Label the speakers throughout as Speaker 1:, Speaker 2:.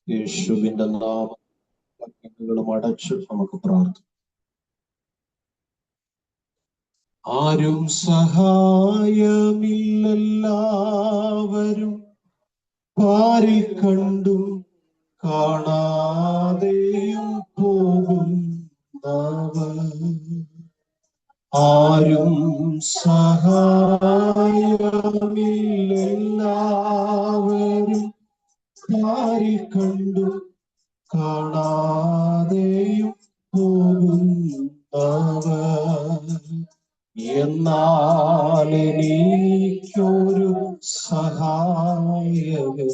Speaker 1: യേശുവിന്റെ നാമങ്ങളും അടച്ച് നമുക്ക് പ്രാർത്ഥിക്കാം. ആരും സഹായമില്ലെല്ലാവരും പാരിൽ കണ്ടും കാണാതെയും പോകുന്നവർ. ആരും സഹായമില്ലെല്ലാവരും പാരിൽ കണ്ടും കാണാതെയും പോകുന്നവർ. എന്നാൽ എനിക്കൊരു സഹായകൻ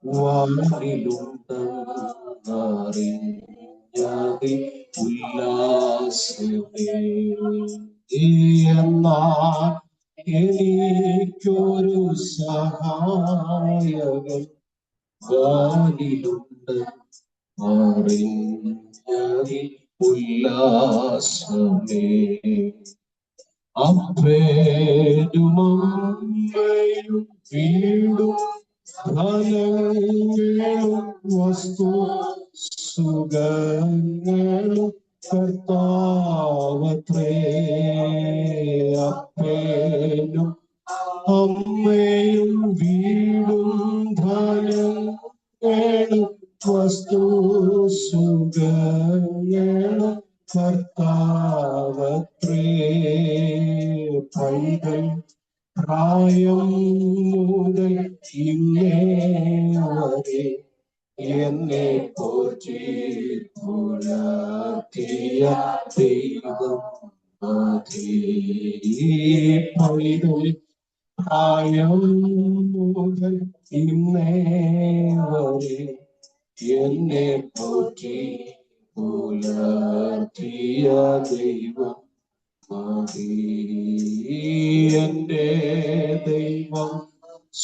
Speaker 1: വാനിലുണ്ടെന്നറിഞ്ഞതിൽ ഉല്ലാസമേ. എന്നാൽ എനിക്കൊരു സഹായകൻ വാനിലുണ്ട് അറിഞ്ഞതിൽ ഉല്ലാസമേ. അപ്പനും അമ്മയും വീടും ഫലങ്ങളും വസ്തു സുഖങ്ങളും കർത്താവത്രേ. അപ്പനും അമ്മയും വീടും ധനങ്ങളും വസ്തു സുഖങ്ങളും കർത്താവത്രേ. പൈതൽ പ്രായം മുതൽ ഇന്നേ വരെ എന്നെ പോറ്റി പുലർത്തിയ ദൈവം മതി. പൈതൽ പ്രായം മുതൽ ഇന്നേ വരെ എന്നെ പോറ്റി പുലർത്തിയ ദൈവം മതി. എന്റെ ദൈവം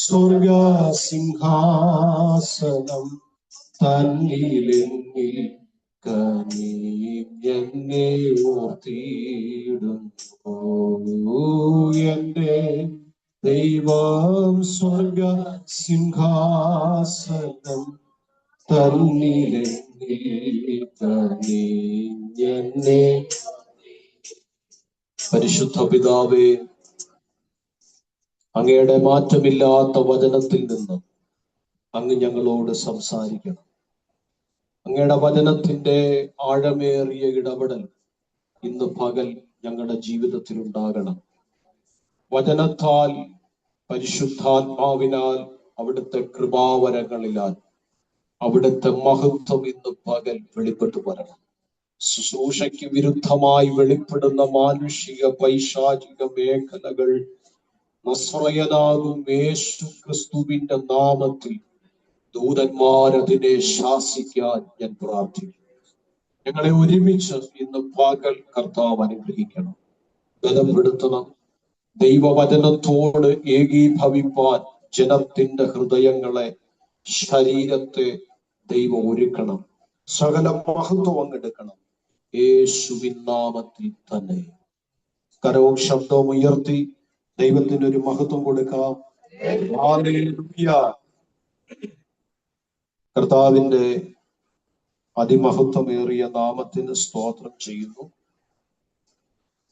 Speaker 1: സ്വർഗസിംഹാസനം തന്നിലെന്നിൽ കനിഞ്ഞെന്നെ ഓർത്തിടുന്നു. എന്റെ ദൈവം സ്വർഗസിംഹാസനം തന്നിലെന്നിൽ കനിഞ്ഞെന്നെ. പരിശുദ്ധ പിതാവേ, അങ്ങയുടെ മാറ്റമില്ലാത്ത വചനത്തിൽ നിന്ന് അങ്ങ് ഞങ്ങളോട് സംസാരിക്കണം. അങ്ങയുടെ വചനത്തിന്റെ ആഴമേറിയ ഇടപെടൽ ഇന്ന് പകൽ ഞങ്ങളുടെ ജീവിതത്തിൽ ഉണ്ടാകണം. വചനത്താൽ, പരിശുദ്ധാത്മാവിനാൽ, അവിടുത്തെ കൃപാവരങ്ങളിലാൽ അവിടുത്തെ മഹത്വം ഇന്ന് പകൽ വെളിപ്പെട്ടു വരണം. ശുശ്രൂഷയ്ക്ക് വിരുദ്ധമായി വെളിപ്പെടുന്ന മാനുഷിക പൈശാചിക മേഖലകൾ നസ്രയനാകും യേശു ക്രിസ്തുവിന്റെ നാമത്തിൽ ദൂതന്മാരതിനെ ശാസിക്കാൻ ഞാൻ പ്രാർത്ഥിക്കുന്നു. ഞങ്ങളെ ഒരുമിച്ച് ഇന്ന് പകൽ കർത്താവ് അനുഗ്രഹിക്കണം, ബലപ്പെടുത്തണം. ദൈവവചനത്തോട് ഏകീഭവിപ്പാൻ ജനത്തിന്റെ ഹൃദയങ്ങളെ, ശരീരത്തെ ദൈവം ഒരുക്കണം. സകല മഹത്വം അങ്ങെടുക്കണം യേശുവിൻ നാമത്തിൽ തന്നെ. കരവും ശബ്ദവും ഉയർത്തി ദൈവത്തിന് ഒരു മഹത്വം കൊടുക്കാം. ഹല്ലേലൂയ. കർത്താവിന്റെ അതിമഹത്വമേറിയ നാമത്തിന് സ്തോത്രം ചെയ്യുന്നു.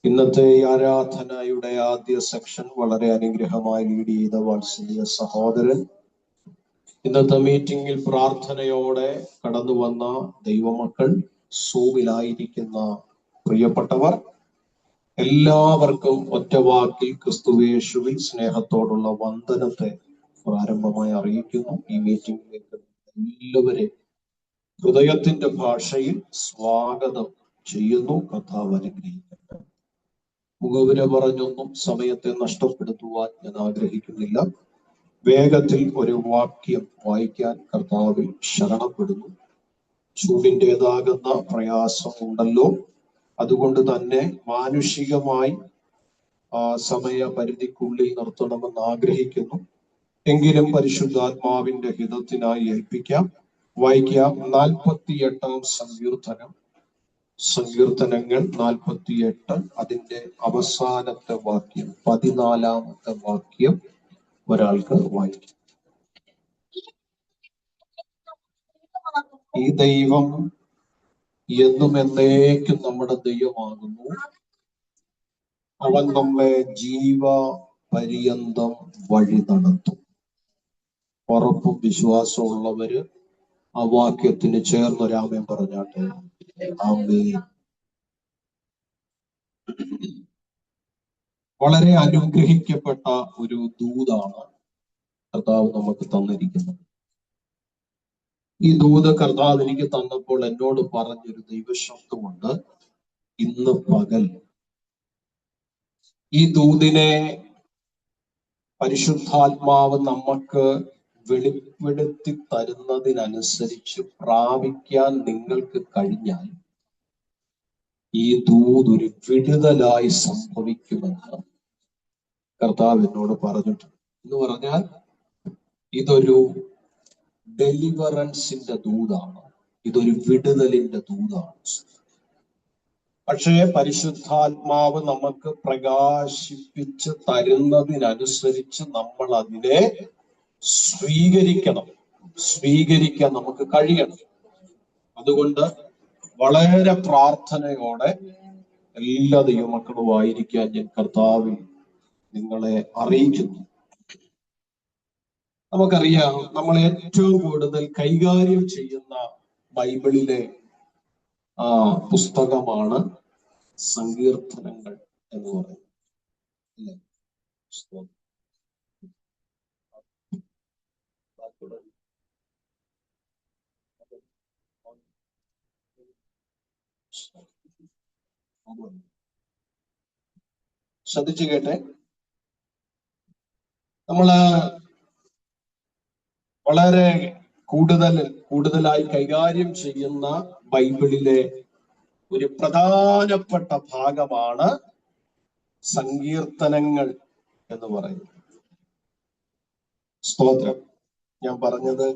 Speaker 1: ഇന്നത്തെ ആരാധനയുടെ ആദ്യ സെക്ഷൻ വളരെ അനുഗ്രഹമായി ലീഡ് ചെയ്ത വാത്സല്യ സഹോദരൻ, ഇന്നത്തെ മീറ്റിംഗിൽ പ്രാർത്ഥനയോടെ കടന്നു വന്ന ദൈവമക്കൾ, സൂമിലായിരിക്കുന്ന പ്രിയപ്പെട്ടവർ, എല്ലാവർക്കും ഒറ്റവാക്കിൽ ക്രിസ്തുയേശുവിൽ സ്നേഹത്തോടുള്ള വന്ദനത്തെ പ്രാരംഭമായി അറിയിക്കുന്നു. ഈ മീറ്റിംഗിലേക്ക് എല്ലാവരെയും ഹൃദയത്തിന്റെ ഭാഷയിൽ സ്വാഗതം ചെയ്യുന്നു. കർത്താവ് അനുഗ്രഹിക്കട്ടെ. മുഖവുര പറഞ്ഞൊന്നും സമയത്തെ നഷ്ടപ്പെടുത്തുവാൻ ഞാൻ ആഗ്രഹിക്കുന്നില്ല. വേഗത്തിൽ ഒരു വാക്യം വായിക്കാൻ കർത്താവിൽ ശരണപ്പെടുന്നു. ചൂടിൻ്റെതാകുന്ന പ്രയാസം ഉണ്ടല്ലോ, അതുകൊണ്ട് തന്നെ മാനുഷികമായി സമയപരിധിക്കുള്ളിൽ നിർത്തണമെന്ന് ആഗ്രഹിക്കുന്നു. എങ്കിലും പരിശുദ്ധാത്മാവിന്റെ ഹിതത്തിനായി ഏൽപ്പിക്കാം. വായിക്കാം. 48-ാം സങ്കീർത്തനങ്ങൾ 48, അതിന്റെ അവസാനത്തെ വാക്യം 14-ാമത്തെ വാക്യം ഒരാൾക്ക് വായിക്കാം. ഈ ദൈവം എന്നും എന്നേക്കും നമ്മുടെ ദൈവമാകുന്നു. അവൻ നമ്മെ ജീവ പര്യന്തം വഴി നടത്തും. ഉറപ്പും വിശ്വാസവും ഉള്ളവര് ആ വാക്യത്തിന് ചേർന്നൊരാമേൻ പറഞ്ഞാട്ടെ. ആമേൻ. വളരെ അനുഗ്രഹിക്കപ്പെട്ട ഒരു ദൂതാണ് കർത്താവ് നമുക്ക് തന്നിരിക്കുന്നത്. ഈ ദൂത് കർത്താവ് എനിക്ക് തന്നപ്പോൾ എന്നോട് പറഞ്ഞൊരു ദൈവശബ്ദമുണ്ട്. ഇന്ന് പകൽ ഈ ദൂതിനെ പരിശുദ്ധാത്മാവ് നമുക്ക് വെളിപ്പെടുത്തി തരുന്നതിനനുസരിച്ച് പ്രാപിക്കാൻ നിങ്ങൾക്ക് കഴിഞ്ഞാൽ ഈ ദൂതൊരു വിടുതലായി സംഭവിക്കുമെന്ന് കർത്താവ് എന്നോട് പറഞ്ഞിട്ടുണ്ട്. എന്ന് പറഞ്ഞാൽ ഇതൊരു ഡെലിവറൻസിന്റെ ദൂതാണ്, ഇതൊരു വിടുതലിന്റെ ദൂതാണ്. പക്ഷേ പരിശുദ്ധാത്മാവ് നമുക്ക് പ്രകാശിപ്പിച്ച് തരുന്നതിനനുസരിച്ച് നമ്മൾ അതിനെ സ്വീകരിക്കാൻ നമുക്ക് കഴിയണം. അതുകൊണ്ട് വളരെ പ്രാർത്ഥനയോടെ എല്ലാ ദൈവമക്കളുമായിരിക്കാൻ ഞാൻ കർത്താവിൽ നിങ്ങളെ അറിയിക്കുന്നു. നമുക്കറിയാം, നമ്മൾ ഏറ്റവും കൂടുതൽ കൈകാര്യം ചെയ്യുന്ന ബൈബിളിലെ പുസ്തകമാണ് സങ്കീർത്തനങ്ങൾ എന്ന് പറയുന്നത്, അല്ലേ? ശ്രദ്ധിച്ചു കേട്ടെ. നമ്മള് വളരെ കൂടുതലായി കൈകാര്യം ചെയ്യുന്ന ബൈബിളിലെ ഒരു പ്രധാനപ്പെട്ട ഭാഗമാണ് സങ്കീർത്തനങ്ങൾ എന്ന് പറയുന്നത്. സ്തോത്രം. ഞാൻ പറഞ്ഞത്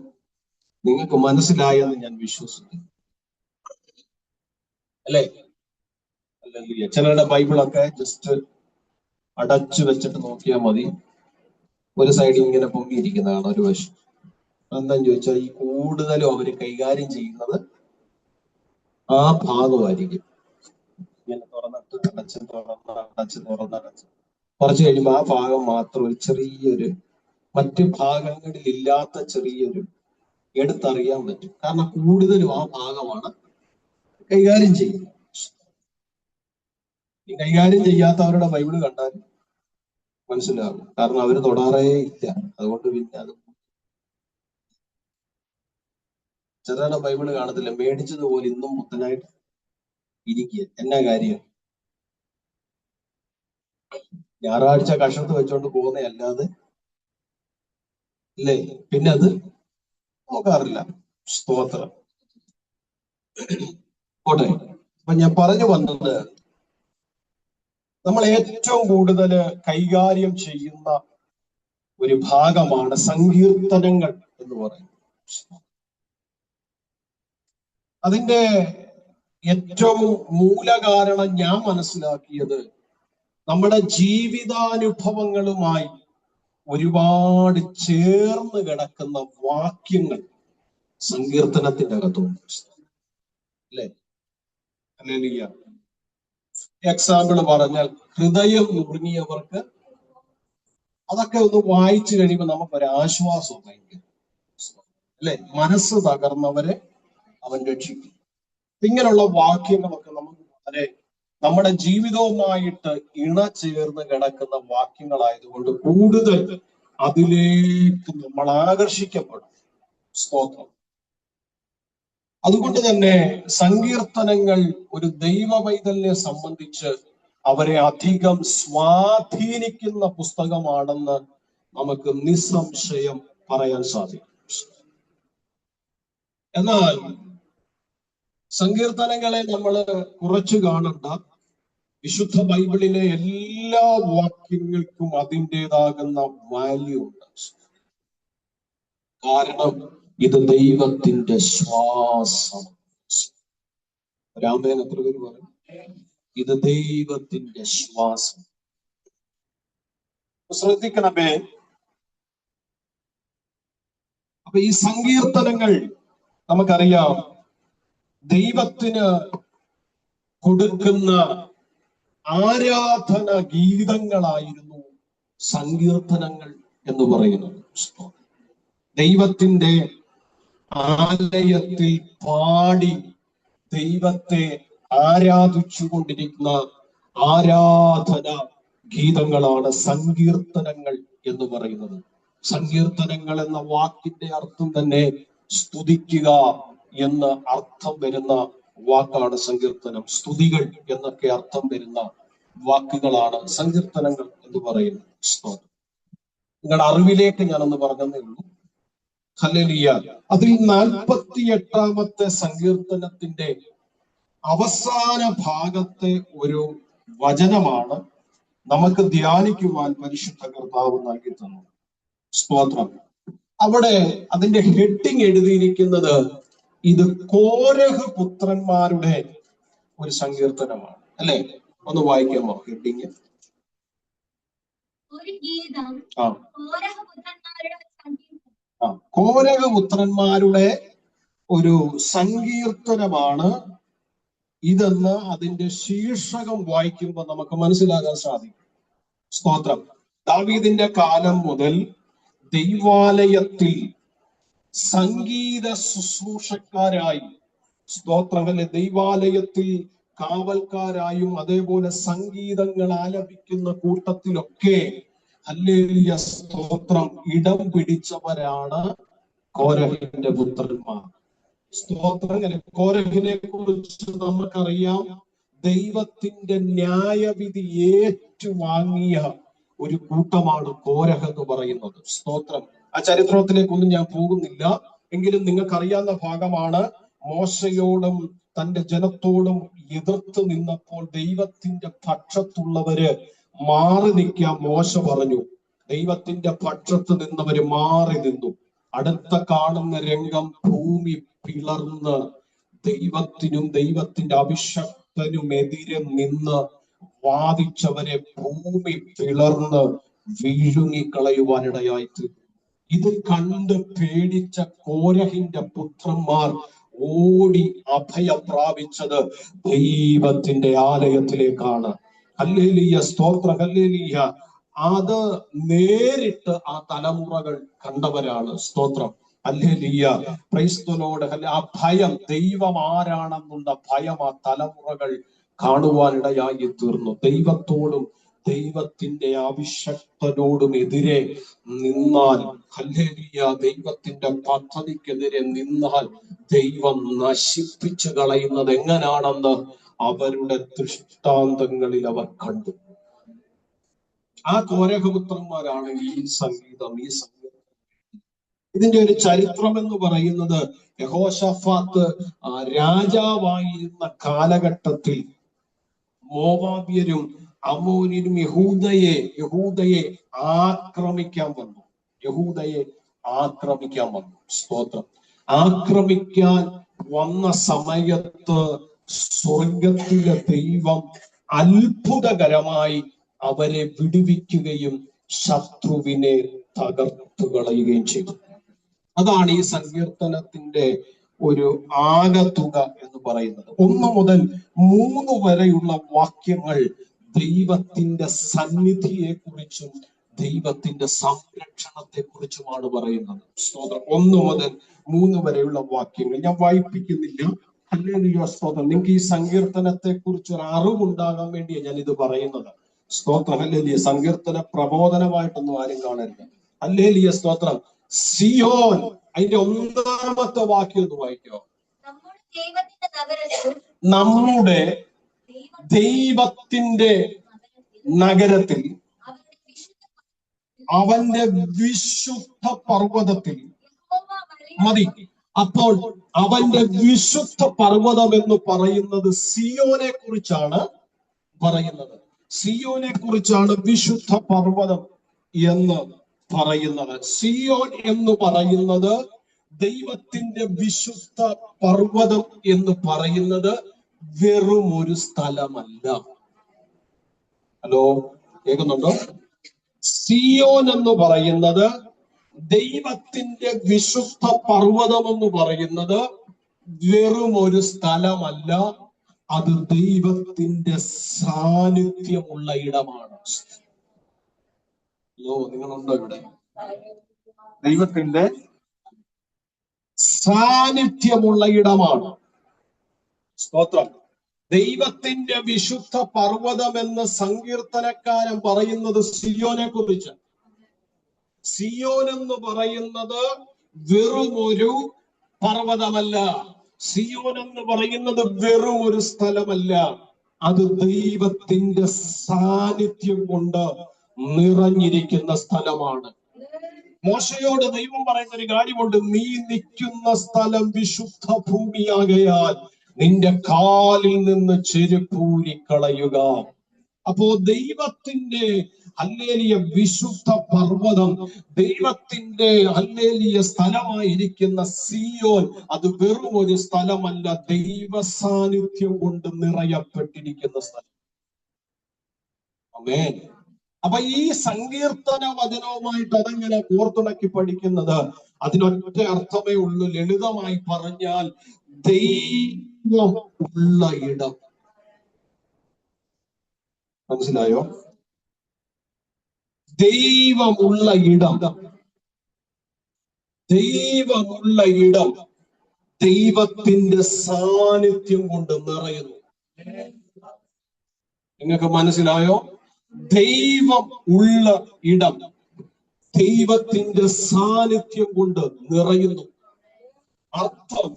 Speaker 1: നിങ്ങൾക്ക് മനസ്സിലായെന്ന് ഞാൻ വിശ്വസിക്കുന്നു, അല്ലേ? അല്ലെങ്കിൽ ചിലരുടെ ബൈബിളൊക്കെ ജസ്റ്റ് അടച്ചു വെച്ചിട്ട് നോക്കിയാൽ മതി, ഒരു സൈഡിൽ ഇങ്ങനെ പൊങ്ങിയിരിക്കുന്നതാണ് ഒരു വശം. എന്താന്ന് ചോദിച്ചാൽ ഈ കൂടുതലും അവര് കൈകാര്യം ചെയ്യുന്നത് ആ ഭാഗമായിരിക്കും. ഇങ്ങനെ തുറന്നിട്ട് അടച്ച് കുറച്ച് കഴിയുമ്പോൾ ആ ഭാഗം മാത്രം ഒരു ചെറിയൊരു, മറ്റു ഭാഗങ്ങളിൽ ഇല്ലാത്ത ചെറിയൊരു എടുത്തറിയാൻ പറ്റും. കാരണം കൂടുതലും ആ ഭാഗമാണ് കൈകാര്യം ചെയ്യുന്നത്. ഈ കൈകാര്യം ചെയ്യാത്തവരുടെ ബൈബിള് കണ്ടാൽ മനസ്സിലാകും, കാരണം അവര് തൊടാറേ ഇല്ല. അതുകൊണ്ട് പിന്നെ അത് ചിലരുടെ ബൈബിള് കാണത്തില്ല, മേടിച്ചതുപോലെ ഇന്നും പുത്തനായിട്ട് ഇരിക്കുക. എന്നാ കാര്യം? ഞായറാഴ്ച കഷത്ത് വെച്ചോണ്ട് പോകുന്നതല്ലാതെ ഇല്ലേ, പിന്നെ അത് നോക്കാറില്ല. സ്തോത്രം. പോട്ടെ. അപ്പൊ ഞാൻ പറഞ്ഞു വന്നത്, നമ്മൾ ഏറ്റവും കൂടുതൽ കൈകാര്യം ചെയ്യുന്ന ഒരു ഭാഗമാണ് സങ്കീർത്തനങ്ങൾ എന്ന് പറയുന്നത്. അതിന്റെ ഏറ്റവും മൂലകാരണം ഞാൻ മനസ്സിലാക്കിയത്, നമ്മുടെ ജീവിതാനുഭവങ്ങളുമായി ഒരുപാട് ചേർന്ന് കിടക്കുന്ന വാക്യങ്ങൾ സങ്കീർത്തനത്തിന്റെ അകത്തുണ്ട്, അല്ലേ? ഹല്ലേലൂയ. എക്സാമ്പിൾ പറഞ്ഞാൽ, ഹൃദയം നുറുങ്ങിയവർക്ക് അതൊക്കെ ഒന്ന് വായിച്ചു കഴിയുമ്പോൾ നമുക്കൊരു ആശ്വാസം ഭയങ്കര, അല്ലെ? മനസ്സ് തകർന്നവരെ അവൻ രക്ഷിക്കും. ഇങ്ങനെയുള്ള വാക്യങ്ങളൊക്കെ നമുക്ക് വളരെ നമ്മുടെ ജീവിതവുമായിട്ട് ഇണ ചേർന്ന് കിടക്കുന്ന വാക്യങ്ങളായതുകൊണ്ട് കൂടുതൽ അതിലേക്ക് നമ്മൾ ആകർഷിക്കപ്പെടും. സ്തോത്രം. അതുകൊണ്ട് തന്നെ സങ്കീർത്തനങ്ങൾ ഒരു ദൈവ പൈതലിനെ സംബന്ധിച്ച് അവരെ അധികം സ്വാധീനിക്കുന്ന പുസ്തകമാണെന്ന് നമുക്ക് നിസ്സംശയം പറയാൻ സാധിക്കും. എന്നാൽ സങ്കീർത്തനങ്ങളെ നമ്മൾ കുറച്ചു കാണണ്ട. വിശുദ്ധ ബൈബിളിലെ എല്ലാ വാക്യങ്ങൾക്കും അതിൻ്റെതാകുന്ന വാല്യൂ ഉണ്ട്. കാരണം ഇത് ദൈവത്തിന്റെ ശ്വാസം. രാമേൻ എത്ര പേര് പറയും? ഇത് ദൈവത്തിന്റെ ശ്വാസം. ശ്രദ്ധിക്കണമേ. അപ്പൊ ഈ സങ്കീർത്തനങ്ങൾ നമുക്കറിയാം, ദൈവത്തിന് കൊടുക്കുന്ന ആരാധന ഗീതങ്ങളായിരുന്നു സങ്കീർത്തനങ്ങൾ എന്ന് പറയുന്നത്. ദൈവത്തിന്റെ ആലയത്തിൽ പാടി ദൈവത്തെ ആരാധിച്ചു കൊണ്ടിരിക്കുന്ന ആരാധന ഗീതങ്ങളാണ് സങ്കീർത്തനങ്ങൾ എന്ന് പറയുന്നത്. സങ്കീർത്തനങ്ങൾ എന്ന വാക്കിന്റെ അർത്ഥം തന്നെ സ്തുതിക്കുക എന്ന് അർത്ഥം വരുന്ന വാക്കാണ് സങ്കീർത്തനം. സ്തുതികൾ എന്നൊക്കെ അർത്ഥം വരുന്ന വാക്കുകളാണ് സങ്കീർത്തനങ്ങൾ എന്ന് പറയുന്നത്. നിങ്ങളുടെ അറിവിലേക്ക് ഞാനൊന്ന് പറഞ്ഞതേ ഉള്ളൂ. ഹല്ലേലൂയ. അതിൽ 48-ാമത്തെ സങ്കീർത്തനത്തിന്റെ അവസാന ഭാഗത്തെ ഒരു വചനമാണ് നമുക്ക് ധ്യാനിക്കുവാൻ പരിശുദ്ധ കർത്താവ് നൽകി തന്നു. സ്തോത്രം. അവിടെ അതിന്റെ ഹെഡിങ് എഴുതിയിരിക്കുന്നത് ഇത് കോരഹ് പുത്രന്മാരുടെ ഒരു സങ്കീർത്തനമാണ്, അല്ലെ? ഒന്ന് വായിക്കാമോ ഹെഡിങ്? കോരഹ് പുത്രന്മാരുടെ ഒരു സങ്കീർത്തനമാണ് ഇതെന്ന് അതിന്റെ ശീർഷകം വായിക്കുമ്പോൾ നമുക്ക് മനസ്സിലാക്കാൻ സാധിക്കും. സ്തോത്രം. ദാവീദിന്റെ കാലം മുതൽ ദൈവാലയത്തിൽ സംഗീത ശുശ്രൂഷക്കാരായി, സ്തോത്രങ്ങളെ, ദൈവാലയത്തിൽ കാവൽക്കാരായും അതേപോലെ സംഗീതങ്ങൾ ആലപിക്കുന്ന കൂട്ടത്തിലൊക്കെ ഹല്ലേലൂയ സ്തോത്രം ഇടം പിടിച്ചവരാണ് കോരഹിന്റെ പുത്രന്മാർ. സ്തോത്രങ്ങളെ, കോരഹിനെ കുറിച്ച് നമുക്കറിയാം, ദൈവത്തിന്റെ ന്യായവിധി ഏറ്റുവാങ്ങിയ ഒരു കൂട്ടമാണ് കോരഹ് എന്ന് പറയുന്നത്. സ്തോത്രം. ആ ചരിത്രത്തിലേക്കൊന്നും ഞാൻ പോകുന്നില്ല, എങ്കിലും നിങ്ങൾക്കറിയാവുന്ന ഭാഗമാണ്. മോശയോടും തന്റെ ജനത്തോടും എതിർത്ത് നിന്നപ്പോൾ ദൈവത്തിന്റെ പക്ഷത്തുള്ളവര് മാറി നിൽക്കാൻ മോശ പറഞ്ഞു. ദൈവത്തിന്റെ പക്ഷത്ത് നിന്നവര് മാറി നിന്നു. അടുത്ത കാണുന്ന രംഗം, ഭൂമി പിളർന്ന് ദൈവത്തിനും ദൈവത്തിന്റെ അഭിഷക്തനുമെതിരെ നിന്ന് വാദിച്ചവരെ ഭൂമി പിളർന്ന് വീഴുങ്ങിക്കളയുവാനിടയായി തീർന്നു. ഇത് കണ്ട് പേടിച്ച കോരഹിന്റെ പുത്രന്മാർ ഓടി അഭയം പ്രാപിച്ചത് ദൈവത്തിന്റെ ആലയത്തിലേക്കാണ്. ഹല്ലേലൂയ, സ്തോത്രം, ഹല്ലേലൂയ. അത് നേരിട്ട് ആ തലമുറകൾ കണ്ടവരാണ്. സ്തോത്രം, ഹല്ലേലൂയ, പ്രൈസ് ദി ലോർഡ്. ആ ഭയം, ദൈവം ആരാണെന്നുള്ള ഭയം ആ തലമുറകൾ കാണുവാനിടയായി തീർന്നു. ദൈവത്തോടും ദൈവത്തിന്റെ അഭിഷക്തനോടും എതിരെ നിന്നാൽ, ഹല്ലേലൂയ, ദൈവത്തിന്റെ പദ്ധതിക്കെതിരെ നിന്നാൽ ദൈവം നശിപ്പിച്ചു കളയുന്നത് എങ്ങനാണെന്ന് അവരുടെ ദൃഷ്ടാന്തങ്ങളിൽ അവർ കണ്ടു. ആ കോരഹപുത്രന്മാരാണ് ഈ സംഗീതം. ഇതിന്റെ ഒരു ചരിത്രം എന്ന് പറയുന്നത്, യഹോശഫാത്ത് രാജാവായിരുന്ന കാലഘട്ടത്തിൽ മോവാബ്യരും അമ്മോന്യരും യഹൂദയെ ആക്രമിക്കാൻ വന്നു. സ്തോത്രം. ആക്രമിക്കാൻ വന്ന സമയത്ത് സ്വർഗത്തിലെ ദൈവം അത്ഭുതകരമായി അവരെ വിടുവിക്കുകയും ശത്രുവിനെ തകർത്തു കളയുകയും ചെയ്തു. അതാണ് ഈ സങ്കീർത്തനത്തിന്റെ ഒരു ആകത്തുക എന്ന് പറയുന്നത്. 1 മുതൽ 3 വരെയുള്ള വാക്യങ്ങൾ ദൈവത്തിന്റെ സന്നിധിയെ കുറിച്ചും ദൈവത്തിന്റെ സംരക്ഷണത്തെ കുറിച്ചുമാണ് പറയുന്നത്. സ്തോത്രം. 1 മുതൽ 3 വരെയുള്ള വാക്യങ്ങൾ ഞാൻ വായിപ്പിക്കുന്നില്ല. ഹല്ലേലൂയ, സ്തോത്രം. നിങ്ങൾക്ക് ഈ സങ്കീർത്തനത്തെ കുറിച്ച് ഒരു അറിവുണ്ടാകാൻ വേണ്ടിയാണ് ഞാൻ ഇത് പറയുന്നത്. സ്തോത്രം, ഹല്ലേലൂയ. സങ്കീർത്തന പ്രബോധനമായിട്ടൊന്നും ആരും കാണരുത്. ഹല്ലേലൂയ, സ്തോത്രം. സിയോൻ, അതിന്റെ 1-ാമത്തെ വാക്യം ഒന്ന് വായിക്കോ. നമ്മുടെ ദൈവത്തിന്റെ നഗരത്തിൽ, അവന്റെ വിശുദ്ധ പർവ്വതത്തിൽ മതി. അപ്പോൾ അവന്റെ വിശുദ്ധ പർവ്വതം എന്ന് പറയുന്നത് സിയോനെ കുറിച്ചാണ് പറയുന്നത്. സിയോനെ കുറിച്ചാണ് വിശുദ്ധ പർവ്വതം എന്ന് പറയുന്നത്. സിയോൻ എന്ന് പറയുന്നത് ദൈവത്തിന്റെ വിശുദ്ധ പർവ്വതം എന്ന് പറയുന്നത് വെറും ഒരു സ്ഥലമല്ല. ഹലോ, കേൾക്കുന്നുണ്ടോ? സിയോൻ എന്ന് പറയുന്നത്, ദൈവത്തിന്റെ വിശുദ്ധ പർവ്വതം എന്ന് പറയുന്നത് വെറും ഒരു സ്ഥലമല്ല, അത് ദൈവത്തിന്റെ സാന്നിധ്യമുള്ള ഇടമാണ്. നിങ്ങളുണ്ടോ ഇവിടെ? ദൈവത്തിന്റെ സാന്നിധ്യമുള്ള ഇടമാണ്. സ്തോത്രം. ദൈവത്തിന്റെ വിശുദ്ധ പർവ്വതം എന്ന് സങ്കീർത്തനക്കാരൻ പറയുന്നത് സിയോനെ കുറിച്ച്. സിയോൻ എന്ന് പറയുന്നത് വെറും ഒരു പർവ്വതമല്ല, സിയോൻ എന്ന് പറയുന്നത് വെറും ഒരു സ്ഥലമല്ല, അത് ദൈവത്തിന്റെ സാന്നിധ്യം കൊണ്ട് നിറഞ്ഞിരിക്കുന്ന സ്ഥലമാണ്. മോശയോട് ദൈവം പറയുന്ന ഒരു കാര്യമുണ്ട്, നീ നിൽക്കുന്ന സ്ഥലം വിശുദ്ധ ഭൂമിയാകയാൽ നിന്റെ കാലിൽ നിന്ന് ചെരുപ്പൂരിക്കളയുക. അപ്പോ ദൈവത്തിന്റെ ഹല്ലേലൂയ വിശുദ്ധ പർവ്വതം, ദൈവത്തിന്റെ ഹല്ലേലൂയ സ്ഥലമായിരിക്കുന്ന സിയോൻ, അത് വെറും ഒരു സ്ഥലമല്ല, ദൈവ സാന്നിധ്യം കൊണ്ട് നിറയപ്പെട്ടിരിക്കുന്ന സ്ഥലം. ആമേൻ. അപ്പൊ ഈ സങ്കീർത്തന വചനവുമായിട്ട് അതെങ്ങനെ കോർത്തിണക്കി പഠിക്കുന്നത്? അതിനൊറ്റ അർത്ഥമേ ഉള്ളൂ. ലളിതമായി പറഞ്ഞാൽ ദൈവം ഉള്ള ഇടം. മനസ്സിലായോ? ദൈവമുള്ള ഇടം, ദൈവമുള്ള ഇടം ദൈവത്തിന്റെ സാന്നിധ്യം കൊണ്ട് നിറയുന്നു. നിങ്ങൾക്ക് മനസ്സിലായോ? ദൈവം ഉള്ള ഇടം ദൈവത്തിന്റെ സാന്നിധ്യം കൊണ്ട് നിറയുന്നു. അർത്ഥം,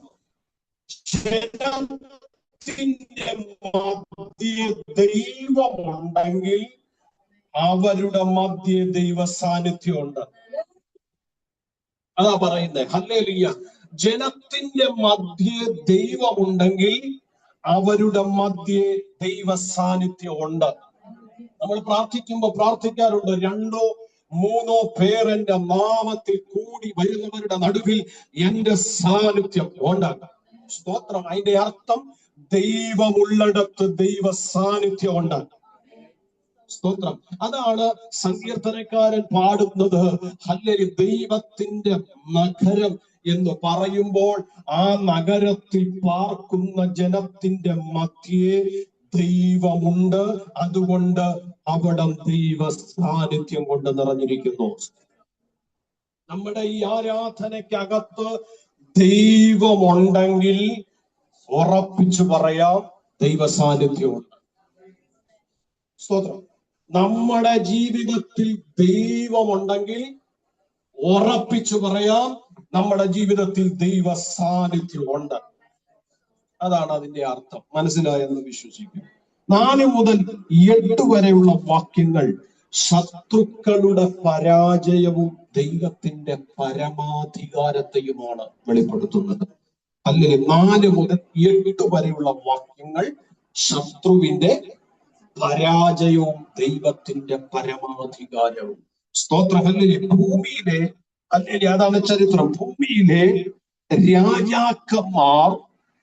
Speaker 1: ജനത്തിന്റെ മധ്യേ ദൈവമുണ്ടെങ്കിൽ അവരുടെ മധ്യേ ദൈവ സാന്നിധ്യം ഉണ്ട്. അതാ പറയുന്നത്. ഹല്ലേലൂയ. ജനത്തിന്റെ മധ്യേ ദൈവമുണ്ടെങ്കിൽ അവരുടെ മധ്യേ ദൈവ സാന്നിധ്യം ഉണ്ട്. നമ്മൾ പ്രാർത്ഥിക്കാറുണ്ട്, 2 or 3 പേർ എന്റെ നാമത്തിൽ കൂടി വരുന്നവരുടെ നടുവിൽ എന്റെ സാന്നിധ്യം ഉണ്ടാകും. സ്തോത്രം. അതിന്റെ അർത്ഥം ദൈവമുള്ളിടത്ത് ദൈവ സാന്നിധ്യം ഉണ്ടാകും. സ്തോത്രം. അതാണ് സങ്കീർത്തനക്കാരൻ പാടുന്നത്. ഹല്ലേലൂയ. ദൈവത്തിന്റെ നഗരം എന്ന് പറയുമ്പോൾ ആ നഗരത്തിൽ പാർക്കുന്ന ജനത്തിന്റെ മധ്യേ ദൈവമുണ്ട്. അതുകൊണ്ട് അവിടം ദൈവ സാന്നിധ്യം കൊണ്ട് നിറഞ്ഞിരിക്കുന്നു. നമ്മുടെ ഈ ആരാധനയ്ക്കകത്ത് ദൈവമുണ്ടെങ്കിൽ ഉറപ്പിച്ചു പറയാം, ദൈവ സാന്നിധ്യമുണ്ട്. സ്തോത്രം. നമ്മുടെ ജീവിതത്തിൽ ദൈവമുണ്ടെങ്കിൽ ഉറപ്പിച്ചു പറയാം, നമ്മുടെ ജീവിതത്തിൽ ദൈവ സാന്നിധ്യം ഉണ്ട്. അതാണ് അതിന്റെ അർത്ഥം. മനസ്സിലായെന്ന് വിശ്വസിക്കും. 4 മുതൽ 8 വരെയുള്ള വാക്യങ്ങൾ ശത്രുക്കളുടെ പരാജയവും ദൈവത്തിന്റെ പരമാധികാരത്തെയുമാണ് വെളിപ്പെടുത്തുന്നത്. അല്ലെങ്കിൽ 4 മുതൽ 8 വരെയുള്ള വാക്യങ്ങൾ ശത്രുവിന്റെ പരാജയവും ദൈവത്തിന്റെ പരമാധികാരവും. സ്തോത്രം. അല്ലെങ്കിൽ ഭൂമിയിലെ, അല്ലെങ്കിൽ അതാണ് ചരിത്രം, ഭൂമിയിലെ രാജാക്കന്മാർ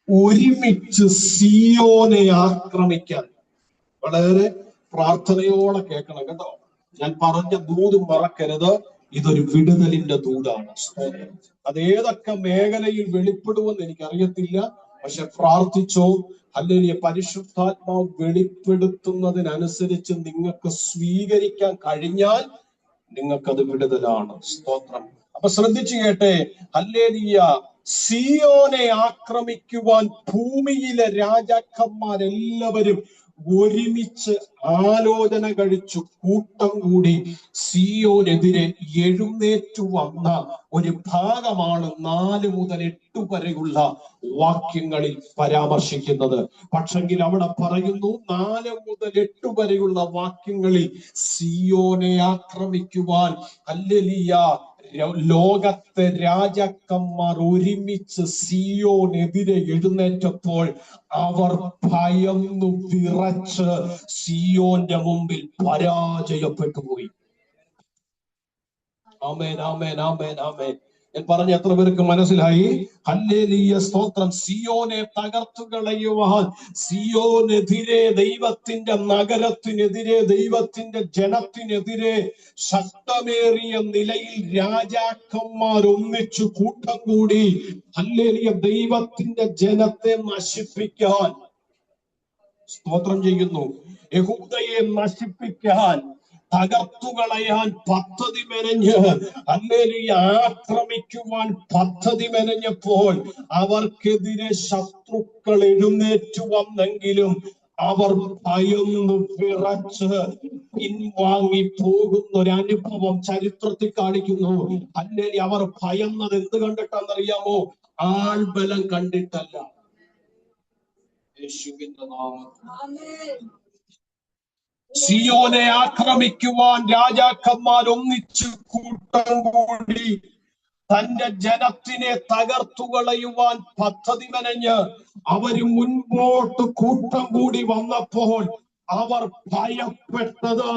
Speaker 1: ഒരുമിച്ച് സിയോനെ ആക്രമിക്കാൻ. വളരെ പ്രാർത്ഥനയോടെ കേൾക്കണം കേട്ടോ. ഞാൻ പറഞ്ഞ ദൂത് മറക്കരുത്. ഇതൊരു വിടുതലിന്റെ ദൂതാണ്. അത് ഏതൊക്കെ മേഖലയിൽ വെളിപ്പെടുമെന്ന് എനിക്കറിയത്തില്ല, പക്ഷെ പ്രാർത്ഥിച്ചോ. അല്ലെങ്കിൽ പരിശുദ്ധാത്മാവ് വെളിപ്പെടുത്തുന്നതിനനുസരിച്ച് നിങ്ങൾക്ക് സ്വീകരിക്കാൻ കഴിഞ്ഞാൽ നിങ്ങൾക്കത് വിടുതലാണ്. സ്തോത്രം. അപ്പൊ ശ്രദ്ധിച്ചു കേട്ടെ. ഹല്ലേലൂയ. സിയോനെ ആക്രമിക്കുവാൻ ഭൂമിയിലെ രാജാക്കന്മാരെല്ലാവരും ഒരുമിച്ച് ആലോചന കഴിച്ചു കൂട്ടം കൂടി സിയോനെതിരെ എഴുന്നേറ്റു വന്ന ഒരു ഭാഗമാണ് 4 മുതൽ 8 വരെയുള്ള വാക്യങ്ങളിൽ പരാമർശിക്കുന്നത്. പക്ഷെങ്കിൽ അവിടെ പറയുന്നു, 4 മുതൽ 8 വരെയുള്ള വാക്യങ്ങളിൽ സിയോനെ ആക്രമിക്കുവാൻ ഹല്ലേലൂയ ലോകത്തെ രാജാക്കന്മാർ ഒരുമിച്ച് സിയോനെതിരെ എഴുന്നേറ്റപ്പോൾ അവർ ഭയന്നു വിറച്ച് സിയോന്റെ മുമ്പിൽ പരാജയപ്പെട്ടു പോയി. ആമേൻ, ആമേൻ, ആമേൻ, ആമേൻ. ഞാൻ പറഞ്ഞ എത്ര പേർക്ക് മനസ്സിലായി? ഹല്ലേലൂയ, സ്തോത്രം. സിയോനെ തകർത്തു കളയുവാൻ, സിയോനെതിരെ, ദൈവത്തിന്റെ നഗരത്തിനെതിരെ, ദൈവത്തിന്റെ ജനത്തിനെതിരെ ശക്തമേറിയ നിലയിൽ രാജാക്കന്മാർ ഒന്നിച്ചു കൂട്ടം കൂടി ഹല്ലേലൂയ ദൈവത്തിന്റെ ജനത്തെ നശിപ്പിക്കാൻ, സ്തോത്രം ചെയ്യുന്നു, യഹൂദയെ നശിപ്പിക്കാൻ, തകർത്തുകളയാൻ പദ്ധതി മെനഞ്ഞ് ഹല്ലേലൂയ ആക്രമിക്കുവാൻ പദ്ധതി മെനഞ്ഞപ്പോൾ അവർക്കെതിരെ ശത്രുക്കൾ എഴുന്നേറ്റു വന്നെങ്കിലും അവർ ഭയന്ന് വിറച്ച് പിൻവാങ്ങി പോകുന്ന ഒരു അനുഭവം ചരിത്രത്തിൽ കാണിക്കുന്നു. ഹല്ലേലൂയ, അവർ ഭയന്നത് എന്ത് കണ്ടിട്ടാണെന്നറിയാമോ? ആൾബലം കണ്ടിട്ടല്ല. യേശുവിന്റെ നാമത്തിൽ സിയോനെ ആക്രമിക്കുവാൻ രാജാക്കന്മാർ ഒന്നിച്ചു കൂട്ടം കൂടി തന്റെ ജനത്തിനെ തകർത്തുകളയുവാൻ പദ്ധതി മെനഞ്ഞ് അവര് മുൻപോട്ട് കൂട്ടം കൂടി വന്നപ്പോൾ അവർ ഭയപ്പെട്ടത്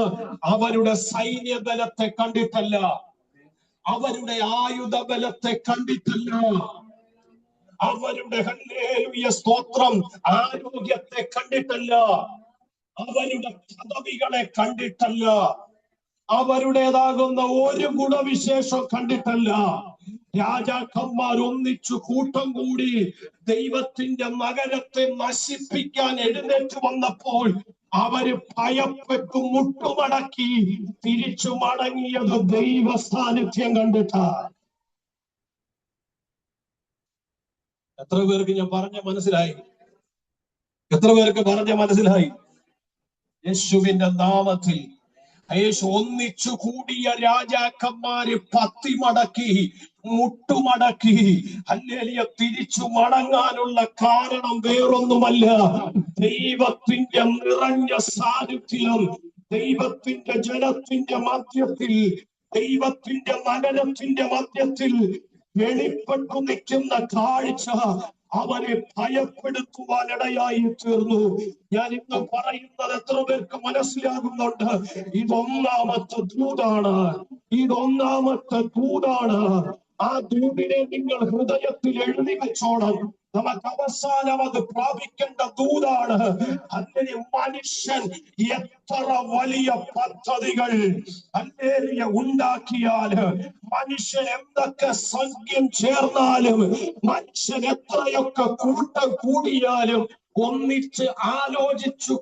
Speaker 1: അവരുടെ സൈന്യബലത്തെ കണ്ടിട്ടല്ല, അവരുടെ ആയുധ ബലത്തെ കണ്ടിട്ടല്ല, അവരുടെ ഹല്ലേലൂയ സ്തോത്രം ആരോഗ്യത്തെ കണ്ടിട്ടല്ല, അവരുടെ പദവികളെ കണ്ടിട്ടല്ല, അവരുടേതാകുന്ന ഒരു ഗുണവിശേഷം കണ്ടിട്ടല്ല. രാജാക്കന്മാർ ഒന്നിച്ചു കൂട്ടം കൂടി ദൈവത്തിന്റെ നഗരത്തെ നശിപ്പിക്കാൻ എഴുന്നേറ്റ് വന്നപ്പോൾ അവര് ഭയപ്പെട്ടു മുട്ടുമടക്കി തിരിച്ചു മടങ്ങിയത് ദൈവ സാന്നിധ്യം കണ്ടിട്ടാണ്. എത്ര പേർക്ക് ഞാൻ പറഞ്ഞ മനസ്സിലായി? എത്ര പേർക്ക് പറഞ്ഞ മനസ്സിലായി? യേശുവിന്റെ നാമത്തിൽ യേശു ഒന്നിച്ചു കൂടിയ രാജാക്കന്മാര് പത്തി മടക്കി മുട്ടുമടക്കി ഹല്ലേലൂയ തിരിച്ചു മടങ്ങാനുള്ള കാരണം വേറൊന്നുമല്ല, ദൈവത്തിന്റെ നിറഞ്ഞ സാന്നിധ്യം ദൈവത്തിന്റെ ജനത്തിന്റെ മധ്യത്തിൽ, ദൈവത്തിന്റെ നഗരത്തിന്റെ മധ്യത്തിൽ വെളിപ്പെട്ടു നിൽക്കുന്ന കാഴ്ച അവരെ ഭയപ്പെടുത്തുവാനിടയായി തീർന്നു. ഞാൻ ഇന്ന് പറയുന്നത് എത്ര പേർക്ക് മനസ്സിലാകുന്നുണ്ട്? ഇതൊന്നാമത്തെ ദൂതാണ്, ഇതൊന്നാമത്തെ ദൂതാണ്. ആ ദൂതിനെ നിങ്ങൾ ഹൃദയത്തിൽ എഴുതി വെച്ചോണം. നമുക്ക് അവസാനം അത് പ്രാപിക്കേണ്ട ദൂതാണ്. അങ്ങനെ മനുഷ്യൻ എത്ര വലിയ പദ്ധതികൾ ഹല്ലേലൂയ ഉണ്ടാക്കിയാല്, മനുഷ്യൻ എന്തൊക്കെ സംഖ്യം ചേർന്നാലും, മനുഷ്യൻ എത്രയൊക്കെ കൂട്ടം കൂടിയാലും, ഒന്നിച്ച് ആലോചിച്ചു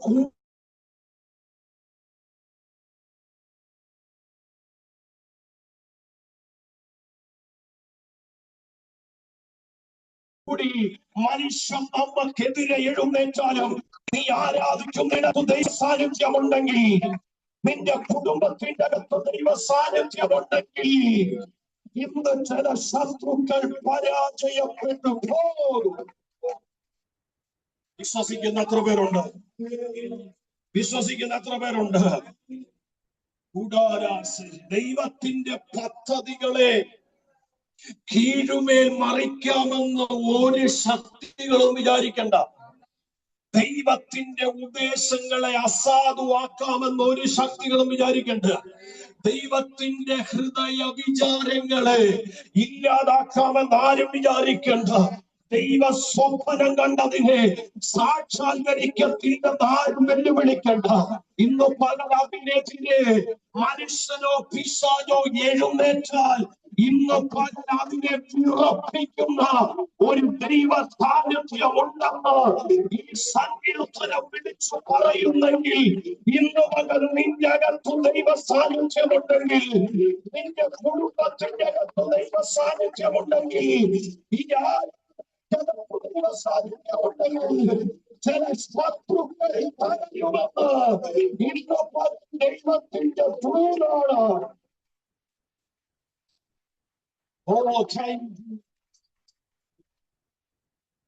Speaker 1: കൂടി മനുഷ്യൻ നമുക്കെതിരെ എഴുന്നേറ്റാലും, നീ ആരാധിക്കുന്നിടത്ത് ദൈവ സാന്നിധ്യമുണ്ടെങ്കിൽ, നിന്റെ കുടുംബത്തിന്റെ അകത്ത് ദൈവ സാന്നിധ്യമുണ്ടെങ്കിൽ, ഇന്ന് ചില ശത്രുക്കൾ പരാജയപ്പെട്ടു പോകും. വിശ്വസിക്കുന്ന എത്ര പേരുണ്ട്? വിശ്വസിക്കുന്ന എത്ര പേരുണ്ട്? ദൈവത്തിന്റെ പദ്ധതികളെ കീഴുമേൽ മറിക്കാമെന്ന് ഒരു ശക്തികളും വിചാരിക്കണ്ട. ദൈവത്തിന്റെ ഉദ്ദേശങ്ങളെ അസാധുവാക്കാമെന്ന് ഒരു ശക്തികളും വിചാരിക്കണ്ട. ദൈവത്തിന്റെ ഹൃദയ വിചാരങ്ങളെ ഇല്ലാതാക്കാമെന്ന് ആരും വിചാരിക്കണ്ട. ദൈവ സ്വപ്നം കണ്ടതിനെ സാക്ഷാത്കരിക്കത്തില്ലെന്ന് ആരും വെല്ലുവിളിക്കണ്ട. ഇന്ന് പല അതിനെതിരെ മനുഷ്യനോ പിശാചോ എഴുന്നേറ്റാൽ ഇന്ന് പല അതിനെ വിറപ്പിക്കുന്ന ഒരു ദൈവ സാന്നിധ്യം ഉണ്ടെന്ന് ഈ സങ്കീർത്തനം വിളിച്ചു പറയുന്നെങ്കിൽ, ഇന്ന് പകൽ നിന്റെ അകത്ത് ദൈവ സാന്നിധ്യമുണ്ടെങ്കിൽ, നിന്റെ കുടുംബത്തിന്റെ അകത്ത് ദൈവ സാന്നിധ്യമുണ്ടെങ്കിൽ, ഈ ദൈവ സാന്നിധ്യമുണ്ടെങ്കിൽ ചില ശത്രുക്കളിൽ തടയുമെന്ന് ഇന്ന് ദൈവത്തിന്റെ ദൂതാണ്.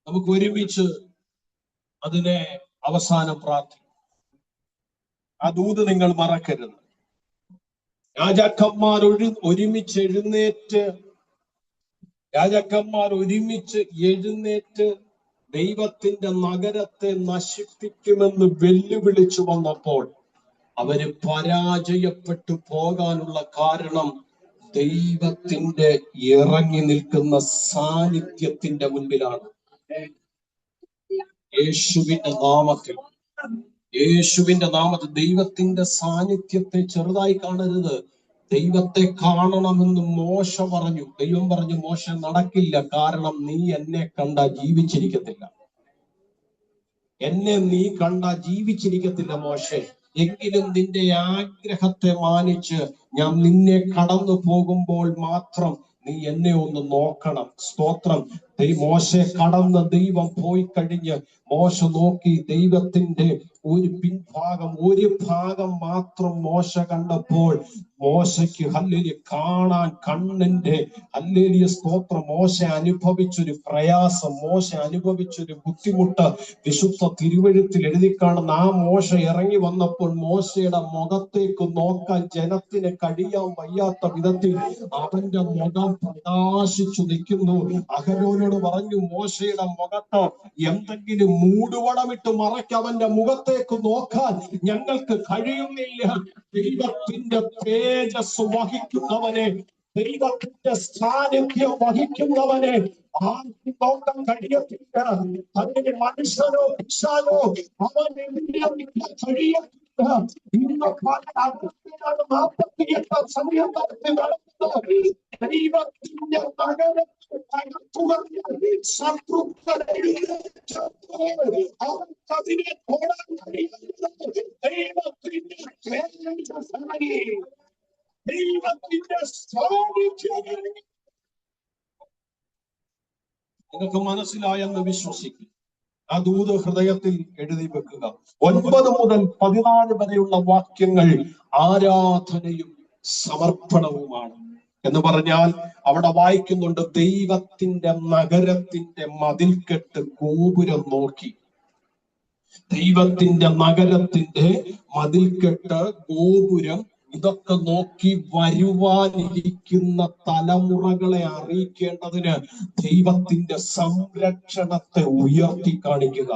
Speaker 1: നമുക്ക് ഒരുമിച്ച് അതിനെ അവസാനം പ്രാർത്ഥിക്കും. ആ ദൂത് നിങ്ങൾ മറക്കരുത്. രാജാക്കന്മാർ ഒരുമിച്ച് എഴുന്നേറ്റ് ദൈവത്തിന്റെ നഗരത്തെ നശിപ്പിക്കുമെന്ന് വെല്ലുവിളിച്ചു വന്നപ്പോൾ അവര് പരാജയപ്പെട്ടു പോകാനുള്ള കാരണം ദൈവത്തിന്റെ ഇറങ്ങി നിൽക്കുന്ന സാന്നിധ്യത്തിന്റെ മുൻപിലാണ്. യേശുവിന്റെ നാമത്തിൽ ദൈവത്തിന്റെ സാന്നിധ്യത്തെ ചെറുതായി കാണരുത്. ദൈവത്തെ കാണണമെന്ന് മോശ പറഞ്ഞു. ദൈവം പറഞ്ഞു, മോശ നടക്കില്ല, കാരണം നീ എന്നെ കണ്ട ജീവിച്ചിരിക്കത്തില്ല. എന്നെ നീ കണ്ട ജീവിച്ചിരിക്കത്തില്ല മോശെ. എങ്കിലും നിന്റെ ആഗ്രഹത്തെ മാനിച്ച് ഞാൻ നിന്നെ കടന്നു പോകുമ്പോൾ മാത്രം നീ എന്നെ ഒന്ന് നോക്കണം. സ്തോത്രം. മോശെ കടന്ന് ദൈവം പോയി കഴിഞ്ഞ് മോശ നോക്കി. ദൈവത്തിന്റെ ഒരു പിൻഭാഗം, ഒരു ഭാഗം മാത്രം മോശ കണ്ടപ്പോൾ മോശയ്ക്ക് ഹല്ലേലൂയ കാണാൻ കണ്ണിന്റെ ഹല്ലേലൂയ സ്തോത്രം. മോശ അനുഭവിച്ചൊരു പ്രയാസം, മോശ അനുഭവിച്ചൊരു ബുദ്ധിമുട്ട് വിശുദ്ധ തിരുവെഴുത്തിൽ എഴുതി കാണുന്ന ആ മോശ ഇറങ്ങി വന്നപ്പോൾ മോശയുടെ മുഖത്തേക്ക് നോക്കാൻ ജനത്തിന് കഴിയാൻ വയ്യാത്ത വിധത്തിൽ അവന്റെ മുഖം പ്രകാശിച്ചു നിൽക്കുന്നു. അഹരോനോട് പറഞ്ഞു, മോശയുടെ മുഖത്ത് എന്തെങ്കിലും മൂടുവടമിട്ട് മറയ്ക്കവന്റെ മുഖത്തേക്ക് നോക്കാൻ ഞങ്ങൾക്ക് കഴിയുന്നില്ല. ദൈവത്തിന്റെ തേജസ് വഹിക്കുന്നവനെ, ദൈവത്തിന്റെ സാന്നിധ്യം വഹിക്കുന്നവനെ ആർക്കും നോക്കാൻ കഴിയത്തില്ല. അതിന് മനുഷ്യനോ പിശാചോ അവനെ കഴിയത്തില്ല. ഇന്ന് പല അകത്തിലാണ് 48 സമയം നടക്കുന്നത്. ദൈവത്തിന്റെ നഗരത്തെ തകർത്തുകളഞ്ഞ ശത്രുക്കളെ അവർക്കതിനെ തൊടാൻ കഴിയുന്നത് ദൈവത്തിന്റെ ദൈവത്തിന്റെ സാന്നിധ്യം. നിങ്ങൾക്ക് മനസ്സിലായെന്ന് വിശ്വസിക്കും. ആ ദൂത് ഹൃദയത്തിൽ എഴുതി വെക്കുക. 9 മുതൽ 14 വരെയുള്ള വാക്യങ്ങൾ ആരാധനയും സമർപ്പണവുമാണ് എന്ന് പറഞ്ഞാൽ അവിടെ വായിക്കുന്നുണ്ട്, ദൈവത്തിന്റെ നഗരത്തിന്റെ മതിൽക്കെട്ട് ഗോപുരം നോക്കി. ദൈവത്തിന്റെ നഗരത്തിന്റെ മതിൽക്കെട്ട് ഗോപുരം ഇതൊക്കെ നോക്കി വരുവാനിരിക്കുന്ന തലമുറകളെ അറിയിക്കേണ്ടതിന് ദൈവത്തിന്റെ സംരക്ഷണത്തെ ഉയർത്തി കാണിക്കുക.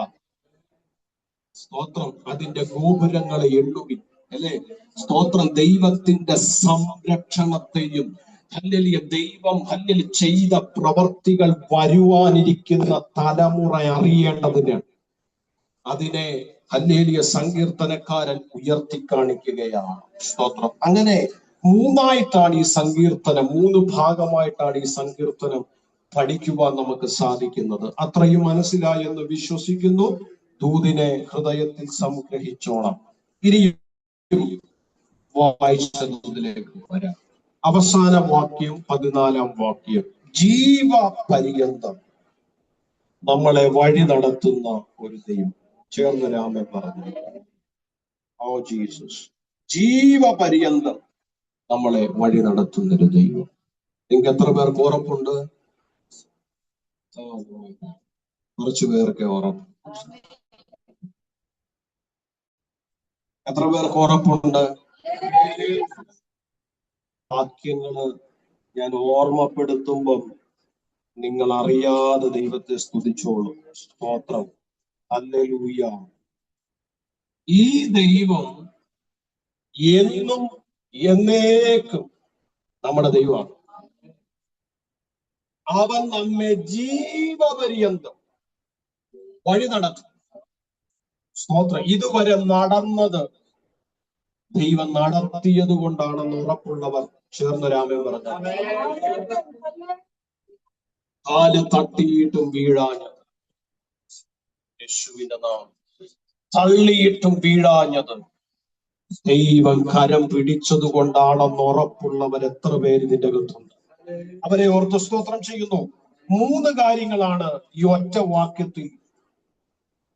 Speaker 1: സ്തോത്രം. അതിന്റെ ഗോപുരങ്ങളെ എണ്ണുവിൻ, അല്ലെ? സ്തോത്രം. ദൈവത്തിന്റെ സംരക്ഷണത്തെയും ഹല്ലേലൂയ ദൈവം ഹല്ലേലൂയ ചെയ്ത പ്രവർത്തികൾ വരുവാനിരിക്കുന്ന തലമുറ അറിയേണ്ടതിന് അതിനെ ഹല്ലേലൂയ സങ്കീർത്തനക്കാരൻ ഉയർത്തി കാണിക്കുകയാണ്. സ്തോത്രം. അങ്ങനെ 3 ഈ സങ്കീർത്തനം, 3 ഭാഗമായിട്ടാണ് ഈ സങ്കീർത്തനം പഠിക്കുവാൻ നമുക്ക് സാധിക്കുന്നത്. അത്രയും മനസ്സിലായി എന്ന് വിശ്വസിക്കുന്നു. ദൂതിനെ ഹൃദയത്തിൽ സംഗ്രഹിച്ചോണം. ഇനി വായിച്ച ദൂതിലേക്ക് വരാം. അവസാന വാക്യം, 14-ാം വാക്യം. ജീവപര്യന്തം നമ്മളെ വഴി നടത്തുന്ന ഒരു ദൈവം. ചേർന്ന് രാമൻ പറഞ്ഞു, ഓ ജീസസ്. ജീവപര്യന്തം നമ്മളെ വഴി നടത്തുന്നൊരു ദൈവം. നിങ്ങൾക്ക് എത്ര പേർക്ക് ഉറപ്പുണ്ട്? കുറച്ചു പേർക്ക് ഉറപ്പ്. എത്ര പേർക്ക് ഉറപ്പുണ്ട്? വാക്യങ്ങള് ഞാൻ ഓർമ്മപ്പെടുത്തുമ്പം നിങ്ങൾ അറിയാതെ ദൈവത്തെ സ്തുതിച്ചോളൂ. സ്തോത്രം. ഹല്ലേലൂയ. ഈ ദൈവം എന്നും എന്നേക്കും നമ്മുടെ ദൈവമാണ്. അവൻ നമ്മെ ജീവപര്യന്തം വഴി നടത്തും. സ്തോത്രം. ഇതുവരെ നടന്നത് ദൈവം നടത്തിയത് കൊണ്ടാണെന്ന് ഉറപ്പുള്ളവർ ചേർന്ന് രാമൻ പറഞ്ഞു. കാല് തട്ടിയിട്ടും വീഴാഞ്ഞത് യേശുവിന്റെ നാമം. തള്ളിയിട്ടും വീഴാഞ്ഞത് ദൈവം കരം പിടിച്ചത് കൊണ്ടാണെന്ന് ഉറപ്പുള്ളവർ എത്ര പേര് ഇതിന്റെ അകത്തുണ്ട്? അവരെ ഓർത്ത് സ്തോത്രം ചെയ്യുന്നു. 3 കാര്യങ്ങളാണ് ഈ ഒറ്റ വാക്യത്തിൽ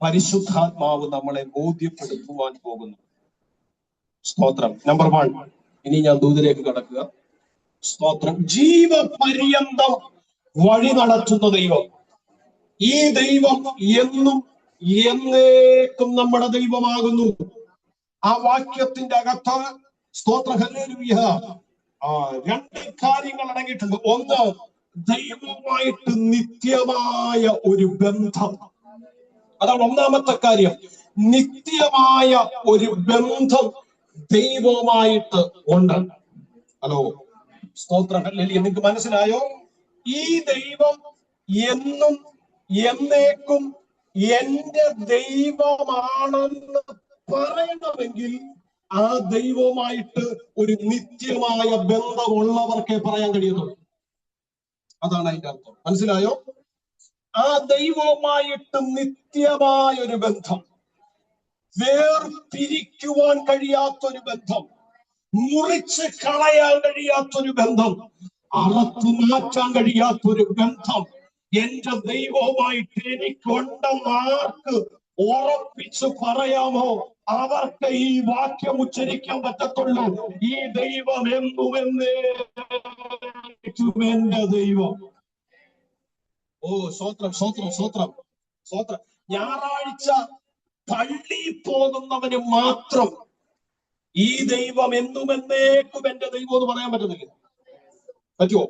Speaker 1: പരിശുദ്ധാത്മാവ് നമ്മളെ ബോധ്യപ്പെടുത്തുവാൻ പോകുന്നു. സ്തോത്രം. നമ്പർ 1. ഇനി ഞാൻ ദൂതിലേക്ക് കടക്കുക. സ്തോത്രം. ജീവപര്യന്തം വഴി നടത്തുന്ന ദൈവം. ഈ ദൈവം എന്നും എന്നേക്കും നമ്മുടെ ദൈവമാകുന്നു. ആ വാക്യത്തിന്റെ അകത്ത് സ്തോത്രം ഹല്ലേലൂയ 2 കാര്യങ്ങൾ അടങ്ങിയിട്ടുണ്ട്. ഒന്ന്, ദൈവവുമായിട്ട് നിത്യമായ ഒരു ബന്ധം. അതാണ് ഒന്നാമത്തെ കാര്യം. നിത്യമായ ഒരു ബന്ധം ദൈവവുമായിട്ട് ഉണ്ട്. ഹലോ, സ്തോത്രം. ഹല്ലേലൂയ. നിങ്ങൾക്ക് മനസ്സിലായോ? ഈ ദൈവം എന്നും എന്നേക്കും എന്റെ ദൈവമാണെന്ന് പറയണമെങ്കിൽ ആ ദൈവവുമായിട്ട് ഒരു നിത്യമായ ബന്ധമുള്ളവർക്കേ പറയാൻ കഴിയുന്നുള്ളൂ. അതാണ് അതിന്റെ അർത്ഥം. മനസ്സിലായോ? ആ ദൈവവുമായിട്ട് നിത്യമായ ഒരു ബന്ധം, വേർപിരിക്കുവാൻ കഴിയാത്തൊരു ബന്ധം, മുറിച്ച് കളയാൻ കഴിയാത്തൊരു ബന്ധം, അറത്തു മാറ്റാൻ കഴിയാത്തൊരു ബന്ധം എന്റെ ദൈവവുമായിട്ട് എനിക്കുണ്ടെന്ന് ആർക്ക് ഉറപ്പിച്ചു പറയാമോ? അവർക്ക് ഈ വാക്യം ഉച്ചരിക്കാൻ പറ്റത്തുള്ളൂ. ഈ ദൈവം എന്നും എന്നേക്കും എന്റെ ദൈവം. ഓ സ്തോത്രം, സ്തോത്രം, സ്തോത്രം, സ്തോത്രം. ഞായറാഴ്ച പള്ളിയിൽ പോകുന്നവന് മാത്രം ഈ ദൈവം എന്നും എന്നേക്കും എന്റെ ദൈവം എന്ന് പറയാൻ പറ്റുന്നില്ല. പറ്റുമോ?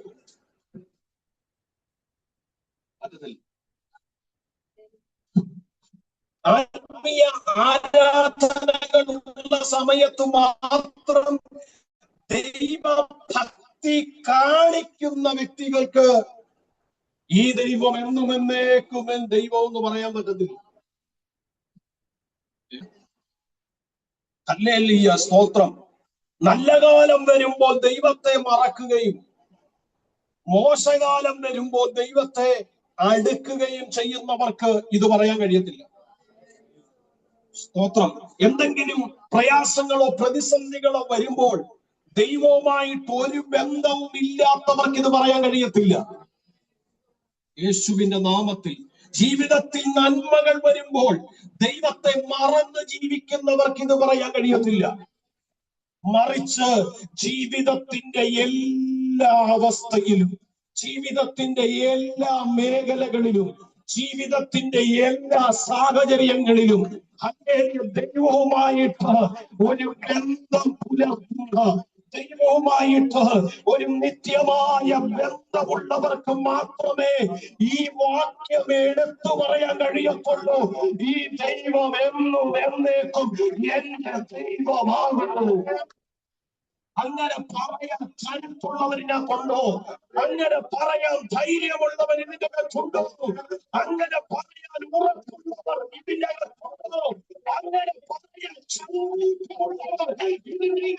Speaker 1: പറ്റത്തില്ല. ആത്മീയ ആരാധനകളുള്ള സമയത്ത് മാത്രം ദൈവഭക്തി കാണിക്കുന്ന വ്യക്തികൾക്ക് ഈ ദൈവം എന്നും എന്നേക്കും ദൈവം എന്ന് പറയാൻ പറ്റത്തില്ല. ഹല്ലേലൂയ, സ്തോത്രം. നല്ല കാലം വരുമ്പോൾ ദൈവത്തെ മറക്കുകയും മോശകാലം വരുമ്പോൾ ദൈവത്തെ അടുക്കുകയും ചെയ്യുന്നവർക്ക് ഇത് പറയാൻ കഴിയത്തില്ല. സ്തോത്രം. എന്തെങ്കിലും പ്രയാസങ്ങളോ പ്രതിസന്ധികളോ വരുമ്പോൾ ദൈവവുമായിട്ട് ഒരു ബന്ധവും ഇല്ലാത്തവർക്ക് ഇത് പറയാൻ കഴിയത്തില്ല. യേശുവിന്റെ നാമത്തിൽ ജീവിതത്തിൽ നന്മകൾ വരുമ്പോൾ ദൈവത്തെ മറന്ന് ജീവിക്കുന്നവർക്ക് ഇത് പറയാൻ കഴിയത്തില്ല. മറിച്ച് ജീവിതത്തിന്റെ എല്ലാ അവസ്ഥയിലും, ജീവിതത്തിന്റെ എല്ലാ മേഖലകളിലും, ജീവിതത്തിന്റെ എല്ലാ സാഹചര്യങ്ങളിലും ദൈവവുമായിട്ട് ഒരു ബന്ധം പുലർത്തുന്ന, ദൈവവുമായിട്ട് ഒരു നിത്യമായ ബന്ധമുള്ളവർക്ക് മാത്രമേ ഈ വാക്യം എടുത്തു പറയാൻ കഴിയത്തുള്ളൂ. ഈ ദൈവം എന്നും എന്നേക്കും എന്റെ ദൈവമാകുന്നു. അങ്ങനെ പറയാൻ കരുത്തുള്ളവരിനെ കൊണ്ടോ, അങ്ങനെ പറയാൻ ധൈര്യമുള്ളവർ ഇതിന്റെ കൊണ്ടോ, അങ്ങനെ പറയാൻ ഉറപ്പുള്ളവർ ഇതിന്റെ കൊണ്ടോ, അങ്ങനെ പറയാൻ ഉള്ളവർ ഇതിന്റെ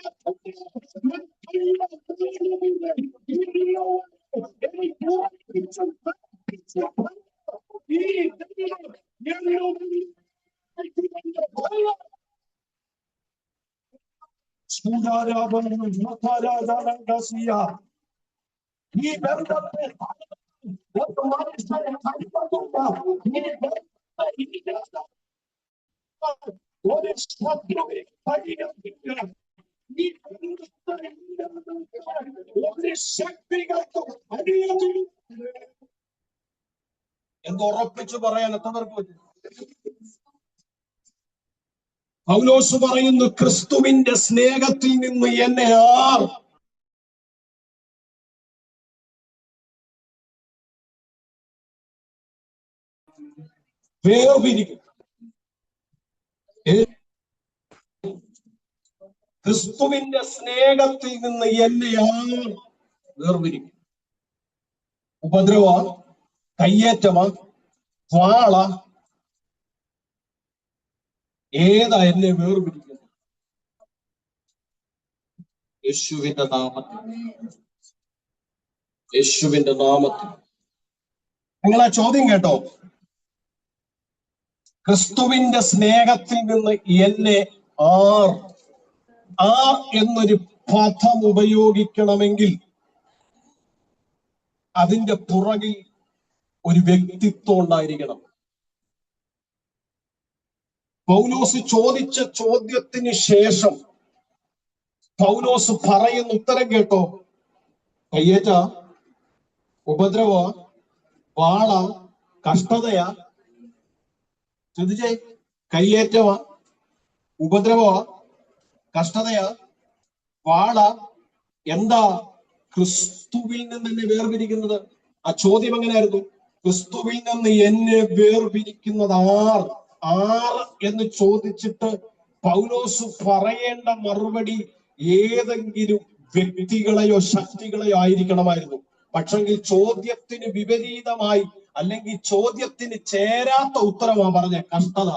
Speaker 1: ഈ ബന്ധത്തെ ഒരു ശത്രുവിനെ കഴിയത്തില്ല. ഈ ഒരു ശക്തികൾക്കും എന്തുറപ്പിച്ചു പറയാൻ എത്രവർക്ക് പറ്റും? പൗലോസ് പറയുന്നു, ക്രിസ്തുവിന്റെ സ്നേഹത്തിൽ നിന്ന് എന്നെ ആർ വേർപിരിക്കും. ക്രിസ്തുവിന്റെ സ്നേഹത്തിൽ നിന്ന് എന്നെ ആർ വേർപിരിക്കും? ഉപദ്രവ, കയ്യേറ്റമ, വാള, ഏതാ എന്നെ വേർപിരിക്കുന്നത്? യേശുവിന്റെ നാമത്തിൽ, യേശുവിന്റെ നാമത്തിൽ. നിങ്ങൾ ആ ചോദ്യം കേട്ടോ? ക്രിസ്തുവിന്റെ സ്നേഹത്തിൽ നിന്ന് എന്നെ ആർ എന്നൊരു പദം ഉപയോഗിക്കണമെങ്കിൽ അതിന്റെ പുറകിൽ ഒരു വ്യക്തിത്വം ഉണ്ടായിരിക്കണം. പൗലോസ് ചോദിച്ച ചോദ്യത്തിന് ശേഷം പൗലോസ് പറയുന്ന ഉത്തരം കേട്ടോ? കയ്യേറ്റ, ഉപദ്രവ, വാള, കഷ്ടതയാ? ചോദിച്ചേ. കയ്യേറ്റവ, ഉപദ്രവ, കഷ്ടതയാ, വാള? എന്താ ക്രിസ്തുവിൽ നിന്ന് എന്നെ വേർപിരിക്കുന്നത്? ആ ചോദ്യം എങ്ങനെയായിരുന്നു? ക്രിസ്തുവിൽ നിന്ന് എന്നെ വേർപിരിക്കുന്നത് ആർ എന്ന് ചോദിച്ചിട്ട് പൗലോസ് പറയേണ്ട മറുപടി ഏതെങ്കിലും വ്യക്തികളെയോ ശക്തികളെയോ ആയിരിക്കണമായിരുന്നു. പക്ഷെങ്കിൽ ചോദ്യത്തിന് വിപരീതമായി, അല്ലെങ്കിൽ ചോദ്യത്തിന് ചേരാത്ത ഉത്തരമാണ് പറഞ്ഞ കഷ്ടത.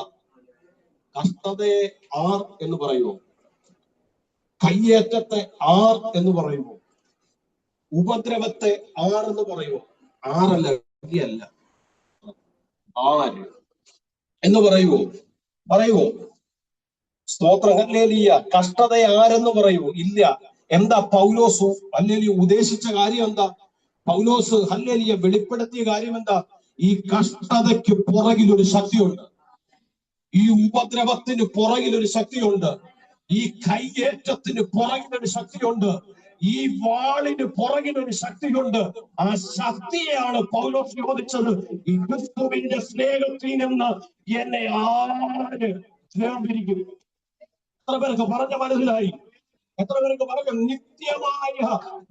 Speaker 1: കഷ്ടതയെ ആർ എന്ന് പറയുമോ? കയ്യേറ്റത്തെ ആർ എന്ന് പറയുമോ? ഉപദ്രവത്തെ ആർ എന്ന് പറയുമോ? ആറല്ല, അല്ല, ആര് എന്ന് പറയുമോ? പറയുമോ? സ്തോത്രം, ഹല്ലേലൂയ. കഷ്ടതയെ ആരെന്ന് പറയുമോ? ഇല്ല. എന്താ പൗലോസ് ഹല്ലേലൂയ ഉദ്ദേശിച്ച കാര്യം എന്താ? പൗലോസ് ഹല്ലേലൂയ വെളിപ്പെടുത്തിയ കാര്യം എന്താ? ഈ കഷ്ടതയ്ക്ക് പുറകിൽ ഒരു ശക്തിയുണ്ട്, ഈ ഉപദ്രവത്തിന് പുറകിൽ ഒരു ശക്തിയുണ്ട്, ഈ കയ്യേറ്റത്തിന് പുറകിൽ ഒരു ശക്തിയുണ്ട്, ഈ വാളിന് പുറകിൽ ഒരു ശക്തിയുണ്ട്. ആ ശക്തിയെയാണ് പൗലോസ് ചോദിച്ചത്. ഈ ക്രിസ്തുവിന്റെ സ്നേഹത്തിൽ നിന്ന് എന്നെ ആര് ചേർന്നിരിക്കും? എത്ര പേർക്ക് പറഞ്ഞ മനസ്സിലായി? എത്ര പേർക്ക് പറഞ്ഞു? നിത്യമായ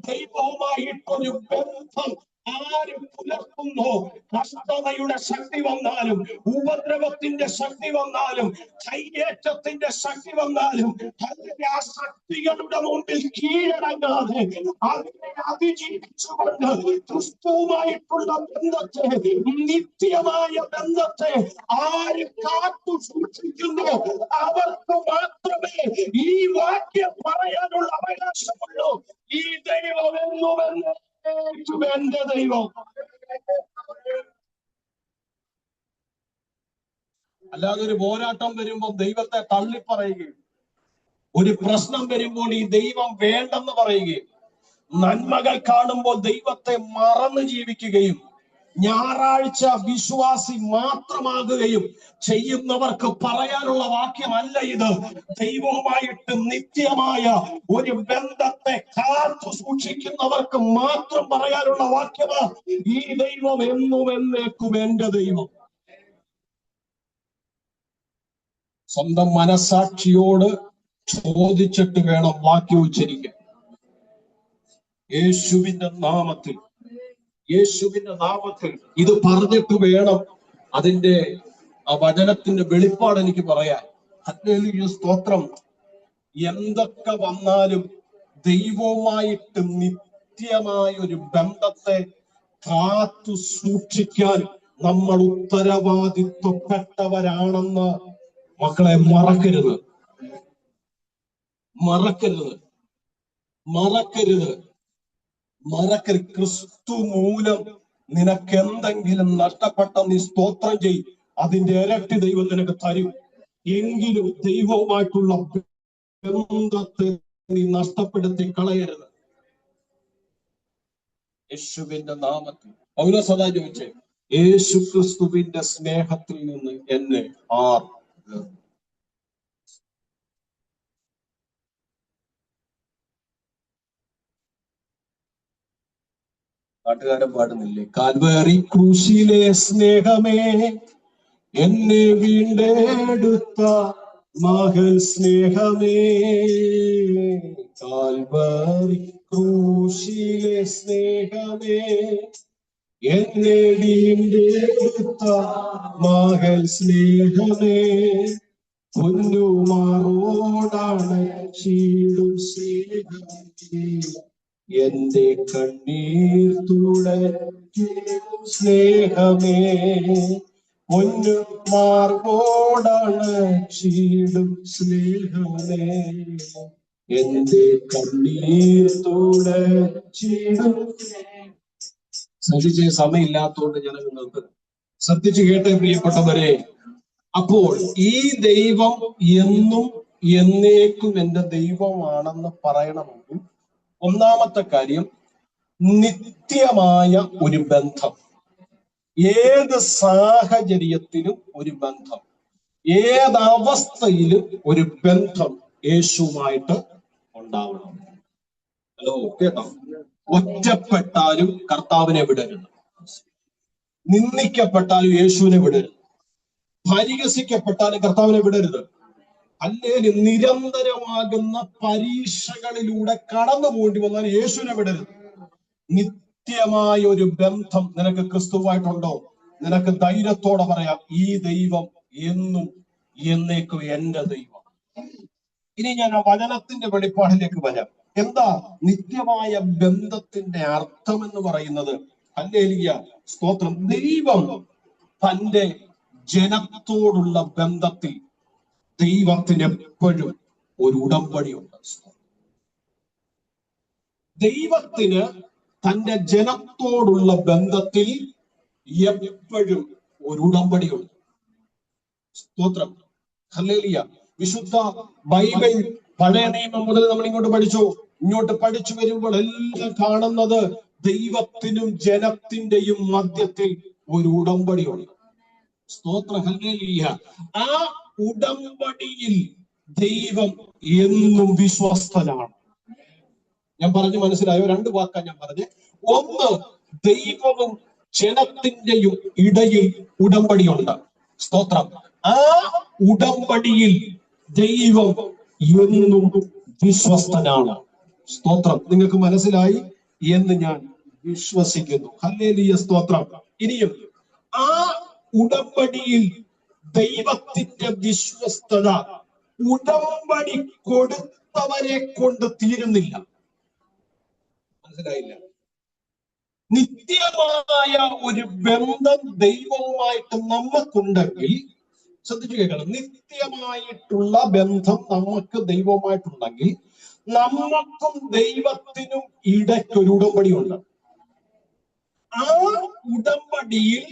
Speaker 1: ദൈവവുമായിട്ടൊരു ബന്ധം ആര് പുലർത്തുന്നു? കഷ്ടതയുടെ ശക്തി വന്നാലും, ഉപദ്രവത്തിന്റെ ശക്തി വന്നാലും, കയ്യേറ്റത്തിന്റെ ശക്തി വന്നാലും, ആ ശക്തികളുടെ മുമ്പിൽ കീഴടങ്ങാതെ അതിനെ അതിജീവിച്ചുകൊണ്ട് ക്രിസ്തുവുമായിട്ടുള്ള ബന്ധത്തെ, നിത്യമായ ബന്ധത്തെ ആര് കാത്തു സൂക്ഷിക്കുന്നു അവർക്ക് മാത്രമേ ഈ വാക്യം പറയാനുള്ള അവകാശമുള്ളൂ. ഈ ദൈവം എന്നുമെന്ന് എന്റെ ദൈവം. അല്ലാതെ ഒരു പോരാട്ടം വരുമ്പോൾ ദൈവത്തെ തള്ളിപ്പറയുകയും, ഒരു പ്രശ്നം വരുമ്പോൾ ഈ ദൈവം വേണ്ടെന്ന് പറയുകയും, നന്മകൾ കാണുമ്പോൾ ദൈവത്തെ മറന്നു ജീവിക്കുകയും, ഞായറാഴ്ച വിശ്വാസി മാത്രമാകുകയും ചെയ്യുന്നവർക്ക് പറയാനുള്ള വാക്യമല്ല ഇത്. ദൈവവുമായിട്ട് നിത്യമായ ഒരു ബന്ധത്തെ കാത്തു സൂക്ഷിക്കുന്നവർക്ക് മാത്രം പറയാനുള്ള വാക്യമാ ഈ ദൈവം എന്നും എന്നേക്കും എന്റെ ദൈവം. സ്വന്തം മനസാക്ഷിയോട് ചോദിച്ചിട്ട് വേണം വാക്യം ഉച്ചരിക്കാൻ. യേശുവിന്റെ നാമത്തിൽ, യേശുവിന്റെ നാമത്തിൽ ഇത് പറഞ്ഞിട്ട് വേണം അതിന്റെ ആ വചനത്തിന്റെ വെളിപ്പാട് എനിക്ക് പറയാൻ. ഹല്ലേലൂയ, സ്തോത്രം. എന്തൊക്കെ വന്നാലും ദൈവവുമായിട്ട് നിത്യമായ ഒരു ബന്ധത്തെ കാത്തു സൂക്ഷിക്കാൻ നമ്മൾ ഉത്തരവാദിത്വപ്പെട്ടവരാണെന്ന് മക്കളെ മറക്കരുത്, മറക്കരുത്, മറക്കരുത്, മറക്കരുത്. ക്രിസ്തു മൂലം നിനക്ക് എന്തെങ്കിലും നഷ്ടപ്പെട്ട നീ സ്തോത്രം ചെയ്, അതിന്റെ ഇരട്ടി ദൈവം നിനക്ക് തരും. എങ്കിലും ദൈവവുമായിട്ടുള്ള ബന്ധത്തെ നീ നഷ്ടപ്പെടുത്തി കളയരുത്. യേശുവിന്റെ നാമത്തിൽ പൗലോസ് അതാ ചോദിച്ചേ, യേശു ക്രിസ്തുവിന്റെ സ്നേഹത്തിൽ നിന്ന് എന്നെ ആർ? പാട്ടുകാരൻ പാടുന്നില്ലേ? കാൽവറി ക്രൂശിലെ സ്നേഹമേ, എന്നെ വീണ്ടെടുത്ത മകൾ സ്നേഹമേ, കാൽവറി ക്രൂശിലെ സ്നേഹമേ, എന്നെ വീണ്ടെടുത്ത മകൾ സ്നേഹമേ, പൊന്നുമാറോടാണ് ചീടും സ്നേഹമേ, എന്റെ കണ്ണീർ തുടയ്ക്കും സ്നേഹമേ, പൊന്നു മാർഗോടാണ് ചീടും സ്നേഹമേ, എന്റെ കണ്ണീർ തുടച്ചിടും. ശ്രദ്ധിച്ച സമയമില്ലാത്തതുകൊണ്ട് ഞാൻ നിങ്ങൾക്ക് ശ്രദ്ധിച്ചു കേട്ടെ പ്രിയപ്പെട്ടവരെ. അപ്പോൾ ഈ ദൈവം എന്നും എന്നേക്കും എന്റെ ദൈവമാണെന്ന് പറയണമെങ്കിൽ ഒന്നാമത്തെ കാര്യം നിത്യമായ ഒരു ബന്ധം. ഏത് സാഹചര്യത്തിലും ഒരു ബന്ധം, ഏതവസ്ഥയിലും ഒരു ബന്ധം യേശുവുമായിട്ട് ഉണ്ടാവണം. ഹലോ, കേട്ടോ? ഒറ്റപ്പെട്ടാലും കർത്താവിനെ വിടരുത്, നിന്ദിക്കപ്പെട്ടാലും യേശുവിനെ വിടരുത്, പരിഹസിക്കപ്പെട്ടാലും കർത്താവിനെ വിടരുത്. അല്ലെങ്കിൽ നിരന്തരമാകുന്ന പരീക്ഷകളിലൂടെ കടന്നു പോകേണ്ടി വന്നാൽ യേശുവിനെ വിടരുത്. നിത്യമായ ഒരു ബന്ധം നിനക്ക് ക്രിസ്തുവായിട്ടുണ്ടോ? നിനക്ക് ധൈര്യത്തോടെ പറയാം, ഈ ദൈവം എന്നും എന്നേക്കും എന്റെ ദൈവം. ഇനി ഞാൻ ആ വചനത്തിന്റെ വെളിപ്പാടിലേക്ക് വരാം. എന്താ നിത്യമായ ബന്ധത്തിന്റെ അർത്ഥം എന്ന് പറയുന്നത്? ഹല്ലേലൂയ, സ്തോത്രം. ദൈവം തന്റെ ജനത്തോടുള്ള ബന്ധത്തിൽ ദൈവത്തിന് എപ്പോഴും ഒരു ഉടമ്പടിയുണ്ട്. ദൈവത്തിന് തന്റെ ജനത്തോടുള്ള ബന്ധത്തിൽ എപ്പോഴും ഒരു ഉടമ്പടിയുണ്ട്. സ്തോത്രം, ഹല്ലേലൂയ. വിശുദ്ധ ബൈബിൾ പഴയ നിയമം മുതൽ നമ്മൾ ഇങ്ങോട്ട് പഠിച്ചു വരുമ്പോൾ എല്ലാം കാണുന്നത് ദൈവത്തിനും ജനത്തിന്റെയും മധ്യത്തിൽ ഒരു ഉടമ്പടിയുണ്ട്. സ്തോത്രം, ഹല്ലേലൂയ. ആ ഉടമ്പടിയിൽ ദൈവം എന്നും വിശ്വസ്തനാണ്. ഞാൻ പറഞ്ഞു മനസ്സിലായോ? രണ്ട് വാക്കാ ഞാൻ പറഞ്ഞേ. ഒന്ന്, ദൈവവും ജനത്തിന്റെയും ഇടയിൽ ഉടമ്പടിയുണ്ട്. സ്തോത്രം. ആ ഉടമ്പടിയിൽ ദൈവം എന്നും വിശ്വസ്തനാണ്. സ്തോത്രം. നിങ്ങൾക്ക് മനസ്സിലായി എന്ന് ഞാൻ വിശ്വസിക്കുന്നു. ഹല്ലേലൂയ, സ്തോത്രം. ഇനിയും ആ ഉടമ്പടിയിൽ ദൈവത്തിന്റെ വിശ്വസ്തത ഉടമ്പടി കൊടുത്തവരെ കൊണ്ട് തീരുന്നില്ല. മനസ്സിലായില്ല? നിത്യമായ ഒരു ബന്ധം ദൈവവുമായിട്ട് നമുക്കുണ്ടെങ്കിൽ, ശ്രദ്ധിച്ചു കേൾക്കണം, നിത്യമായിട്ടുള്ള ബന്ധം നമുക്ക് ദൈവവുമായിട്ടുണ്ടെങ്കിൽ നമുക്കും ദൈവത്തിനും ഇടയ്ക്കൊരു ഉടമ്പടിയുണ്ട്. ആ ഉടമ്പടിയിൽ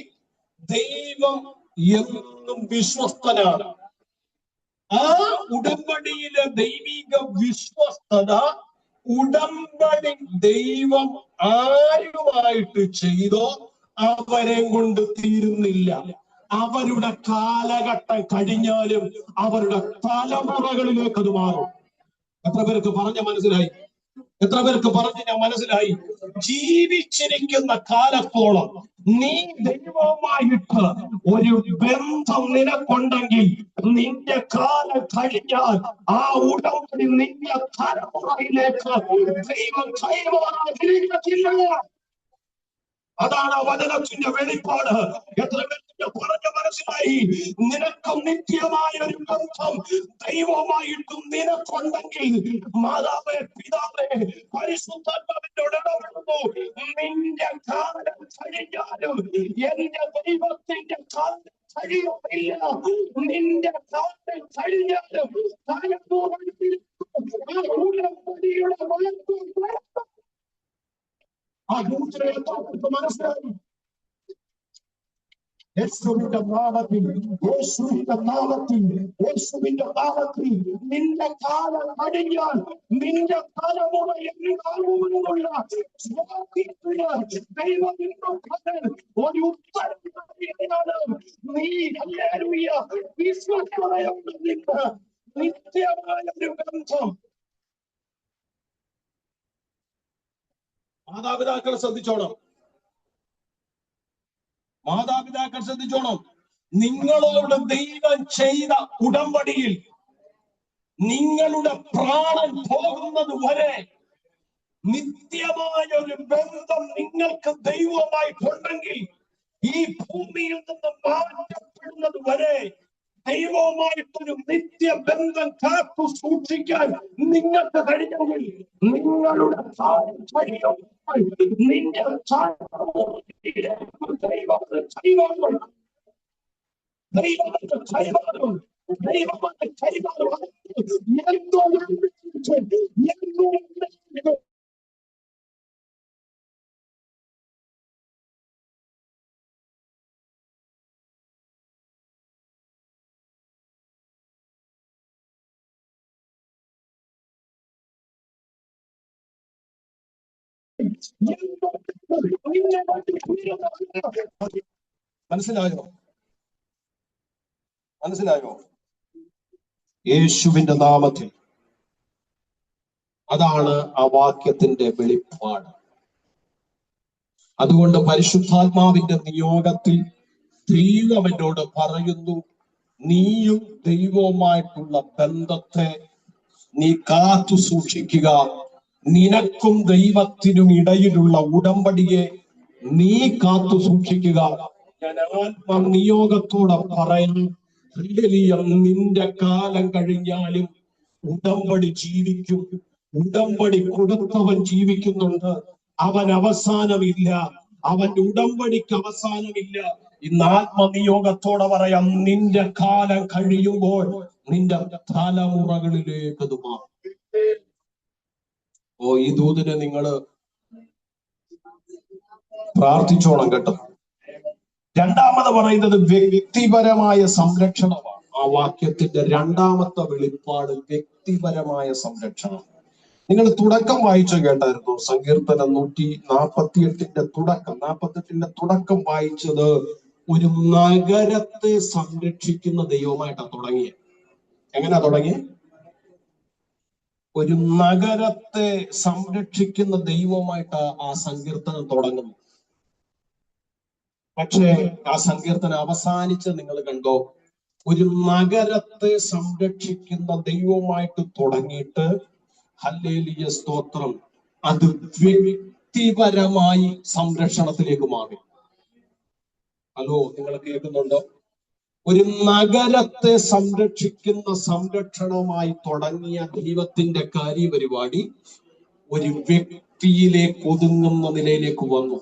Speaker 1: ദൈവം എന്നും വിശ്വസ്തനാണ്. ആ ഉടമ്പടിയിലെ ദൈവിക വിശ്വസ്തത ഉടമ്പടി ദൈവം ആരുമായിട്ട് ചെയ്തോ അവരെ കൊണ്ട് തീരുന്നില്ല. അവരുടെ കാലഘട്ടം കഴിഞ്ഞാലും അവരുടെ തലമുറകളിലേക്ക് അത് മാറും. എത്ര പേർക്ക് പറഞ്ഞ മനസ്സിലായി? എത്ര പേർക്ക് പറഞ്ഞ് ഞാൻ മനസ്സിലായി? ജീവിച്ചിരിക്കുന്ന കാലത്തോളം നീ ദൈവവുമായിട്ട് ഒരു ബന്ധം നിനക്കുണ്ടെങ്കിൽ നിന്റെ കാലം കഴിഞ്ഞാൽ ആ ഉടമ്പടി നിന്റെ തലമുറയിലേക്ക് ദൈവം കൈമാറാതിരിക്കത്തില്ല. അതാണ് വചനത്തിന്റെ വെളിപ്പാട്. എത്ര പേർക്ക് പറഞ്ഞ മനസ്സിലായി? നിനക്കും നിത്യമായ ഒരു ബന്ധം ദൈവവുമായിട്ടും നിനക്കുണ്ടെങ്കിൽ, മാതാവേ, പിതാവേ, പരിശുദ്ധാത്മാവിനോട് ഇടപെടുന്നു. നിന്റെ കാലം കഴിഞ്ഞാലും എന്റെ ദൈവത്തിന്റെ കാലം കഴിയുന്നില്ല. നിന്റെ കാലം കഴിഞ്ഞാലും ആ ദൂതരെ മനസ്സിലായി. യേശുവിന്റെ നാമത്തിൽ, യേശുവിന്റെ നാമത്തിൽ, യേശുവിന്റെ നാമത്തിൽ നിന്റെ കാലം കഴിഞ്ഞാൽ നിന്റെ തലമുറ എന്നാകുമെന്നുള്ള ദൈവം ഒരു ഉത്തരവാദിയാണ്. നീ ഹല്ലേലൂയ വിശ്വസ്തതയുണ്ടെങ്കിൽ നിത്യമായ ഒരു ബന്ധം. മാതാപിതാക്കൾ ശ്രദ്ധിച്ചോണം. മാതാപിതാക്കൾ ശ്രദ്ധിച്ചോണം. നിങ്ങളോട് ദൈവം ചെയ്ത ഉടമ്പടിയിൽ നിങ്ങളുടെ പ്രാണൻ പോകുന്നത് വരെ നിത്യമായ ഒരു ബന്ധം നിങ്ങൾക്ക് ദൈവവുമായിട്ടുണ്ടെങ്കിൽ, ഈ ഭൂമിയിൽ നിന്ന് മാറ്റപ്പെടുന്നത് വരെ ദൈവവുമായിട്ടൊരു നിത്യബന്ധം കാത്തു സൂക്ഷിക്കാൻ നിങ്ങൾക്ക് കഴിഞ്ഞെങ്കിൽ നിങ്ങളുടെ കഴിയും. നിന്റെ മനസ്സിലായോ? മനസ്സിലായോ? യേശുവിന്റെ നാമത്തിൽ. അതാണ് ആ വാക്യത്തിന്റെ വെളിപ്പാട്. അതുകൊണ്ട് പരിശുദ്ധാത്മാവിന്റെ നിയോഗത്തിൽ ദൈവം എന്നോട് പറയുന്നു, നീയും ദൈവവുമായിട്ടുള്ള ബന്ധത്തെ നീ കാത്തു സൂക്ഷിക്കുക. നിനക്കും ദൈവത്തിനും ഇടയിലുള്ള ഉടമ്പടിയെ നീ കാത്തു സൂക്ഷിക്കുക. ഞാൻ ആത്മനിയോഗത്തോടെ പറയാം, നിന്റെ കാലം കഴിഞ്ഞാലും ഉടമ്പടി ജീവിക്കും. ഉടമ്പടി കൊടുത്തവൻ ജീവിക്കുന്നുണ്ട്. അവൻ അവസാനമില്ല. അവന്റെ ഉടമ്പടിക്ക് അവസാനമില്ല. ഇന്ന് ആത്മനിയോഗത്തോടെ പറയാം, നിന്റെ കാലം കഴിയുമ്പോൾ നിന്റെ തലമുറകളിലേക്ക് അത് മാറും. ഈ ദൂതിനെ നിങ്ങള് പ്രാർത്ഥിച്ചോണം കേട്ടോ. രണ്ടാമത് പറയുന്നത് വ്യക്തിപരമായ സംരക്ഷണമാണ്. ആ വാക്യത്തിന്റെ രണ്ടാമത്തെ വെളിപ്പാട് വ്യക്തിപരമായ സംരക്ഷണം. നിങ്ങൾ തുടക്കം വായിച്ചു കേട്ടായിരുന്നു. സങ്കീർത്തനം 148 തുടക്കം വായിച്ചത് ഒരു നഗരത്തെ സംരക്ഷിക്കുന്ന ദൈവമായിട്ടാണ് തുടങ്ങിയത്. എങ്ങനെയാ തുടങ്ങി? ഒരു നഗരത്തെ സംരക്ഷിക്കുന്ന ദൈവമായിട്ടാ ആ സങ്കീർത്തനം തുടങ്ങുന്നു. പക്ഷേ ആ സങ്കീർത്തനം അവസാനിച്ച് നിങ്ങൾ കണ്ടോ? ഒരു നഗരത്തെ സംരക്ഷിക്കുന്ന ദൈവമായിട്ട് തുടങ്ങിയിട്ട് ഹല്ലേലൂയ സ്തോത്രം, അത് വ്യക്തിപരമായി സംരക്ഷണത്തിലേക്ക് മാറി. ഹലോ, നിങ്ങൾ കേൾക്കുന്നുണ്ടോ? ഒരു നഗരത്തെ സംരക്ഷിക്കുന്ന സംരക്ഷണവുമായി തുടങ്ങിയ ദൈവത്തിന്റെ കാര്യപരിപാടി ഒരു വ്യക്തിയിലേക്ക് ഒതുങ്ങുന്ന നിലയിലേക്ക് വന്നു.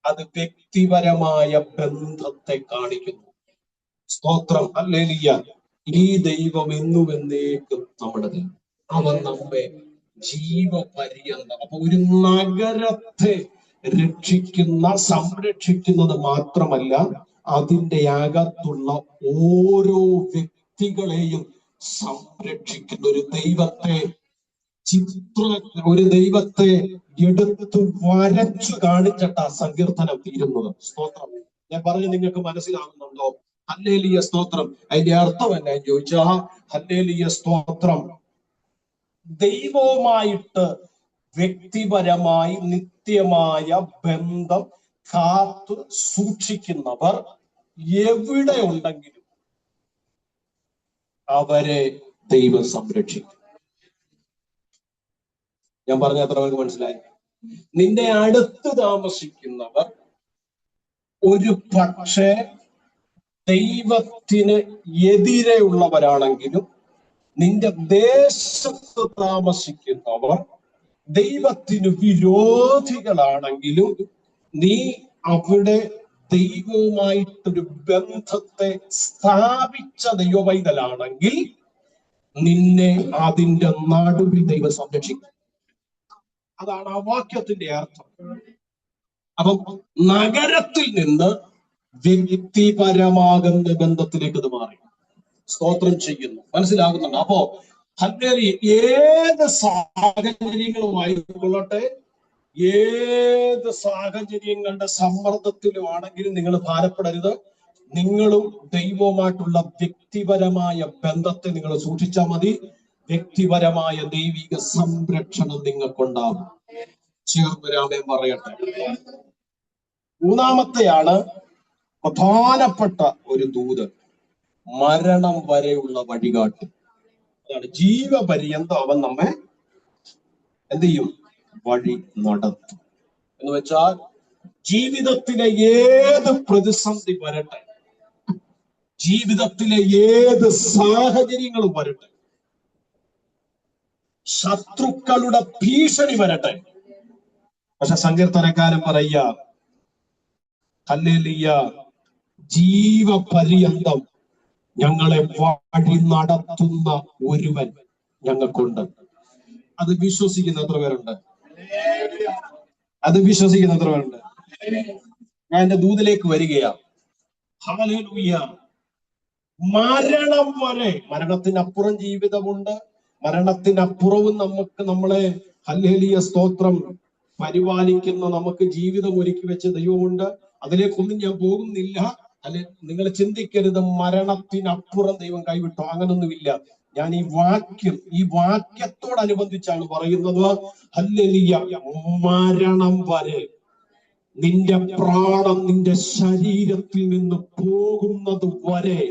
Speaker 1: അത് വ്യക്തിപരമായ ബന്ധത്തെ കാണിക്കുന്നു. സ്തോത്രം, ഹല്ലേലൂയ. ഈ ദൈവം എന്നുമെന്നേക്കും നമ്മുടെ ദൈവം. അവൻ നമ്മെ ജീവപര്യന്തം. അപ്പൊ ഒരു നഗരത്തെ സംരക്ഷിക്കുന്നത് മാത്രമല്ല, അതിൻ്റെ അകത്തുള്ള ഓരോ വ്യക്തികളെയും സംരക്ഷിക്കുന്ന ഒരു ദൈവത്തെ എടുത്ത് വരച്ചു കാണിച്ചിട്ടാ സങ്കീർത്തനം തീരുന്നത്. സ്തോത്രം. ഞാൻ പറഞ്ഞു, നിങ്ങൾക്ക് മനസ്സിലാകുന്നുണ്ടോ? ഹല്ലേലൂയ സ്തോത്രം. അതിന്റെ അർത്ഥം എന്നാ ചോദിച്ചാ, ഹല്ലേലൂയ സ്തോത്രം, ദൈവവുമായിട്ട് വ്യക്തിപരമായി നിത്യമായ ബന്ധം കാത്തു സൂക്ഷിക്കുന്നവർ എവിടെ ഉണ്ടെങ്കിലും അവരെ ദൈവം സംരക്ഷിക്കും. ഞാൻ പറഞ്ഞ എത്ര പേർക്ക് മനസ്സിലായി? നിന്റെ അടുത്ത് താമസിക്കുന്നവർ ഒരു പക്ഷേ ദൈവത്തിന് എതിരെയുള്ളവരാണെങ്കിലും, നിന്റെ ദേശത്ത് താമസിക്കുന്നവർ ദൈവത്തിന് വിരോധികളാണെങ്കിലും, നീ അവിടെ ദൈവവുമായിട്ടൊരു ബന്ധത്തെ സ്ഥാപിച്ച ദൈവവൈതലാണെങ്കിൽ നിന്നെ അതിന്റെ നടുവിൽ ദൈവം സംരക്ഷിക്കും. അതാണ് ആ വാക്യത്തിന്റെ അർത്ഥം. അപ്പം നഗരത്തിൽ നിന്ന് വ്യക്തിപരമാകുന്ന ബന്ധത്തിലേക്ക് ഇത് മാറി. സ്തോത്രം ചെയ്യുന്നു. മനസ്സിലാകുന്നുണ്ട്? അപ്പോ ഏത് സാഹചര്യങ്ങളുമായിക്കൊള്ളട്ടെ, ഏത് സാഹചര്യങ്ങളുടെ സമ്മർദ്ദത്തിലുമാണെങ്കിലും നിങ്ങൾ ഭാരപ്പെടരുത്. നിങ്ങളും ദൈവവുമായിട്ടുള്ള വ്യക്തിപരമായ ബന്ധത്തെ നിങ്ങൾ സൂക്ഷിച്ചാൽ മതി. വ്യക്തിപരമായ ദൈവിക സംരക്ഷണം നിങ്ങൾക്കുണ്ടാകും. ചേർന്നുരാമേൻ പറയട്ടെ. മൂന്നാമത്തെയാണ് പ്രധാനപ്പെട്ട ഒരു ദൂത്, മരണം വരെയുള്ള വഴികാട്ടി. അതാണ് ജീവപര്യന്തം അവൻ നമ്മെ എന്ത് ചെയ്യും? വഴി നടത്തും. എന്ന് വെച്ചാൽ ജീവിതത്തിലെ ഏത് പ്രതിസന്ധി വരട്ടെ, ജീവിതത്തിലെ ഏത് സാഹചര്യങ്ങൾ വരട്ടെ, ശത്രുക്കളുടെ ഭീഷണി വരട്ടെ, പക്ഷെ സങ്കീർത്തനക്കാരൻ പറയുക, ഹല്ലേലൂയ, ജീവപര്യന്തം ഞങ്ങളെ വഴി നടത്തുന്ന ഒരുവൻ ഞങ്ങൾക്കുണ്ട്. അത് വിശ്വസിക്കുന്ന എത്ര പേരുണ്ട്? ഞാൻ എന്റെ ദൂതിലേക്ക് വരികയാണ്. ഹല്ലേലൂയ. മരണം വരെ, മരണത്തിനപ്പുറം ജീവിതമുണ്ട്. മരണത്തിനപ്പുറവും നമ്മളെ ഹല്ലേലൂയ സ്തോത്രം പരിപാലിക്കുന്ന, നമുക്ക് ജീവിതം ഒരുക്കി വെച്ച ദൈവമുണ്ട്. അതിലേക്കൊന്നും ഞാൻ പോകുന്നില്ല. നിങ്ങൾ ചിന്തിക്കരുത് മരണത്തിനപ്പുറം ദൈവം കൈവിട്ടോ, അങ്ങനൊന്നുമില്ല. ഞാൻ ഈ വാക്യത്തോടനുബന്ധിച്ചാണ് പറയുന്നത്. ഹല്ലേലൂയ. മരണം വരെ നിന്റെ പ്രാണൻ നിന്റെ ശരീരത്തിൽ നിന്ന് പോകുന്നത് വരെ,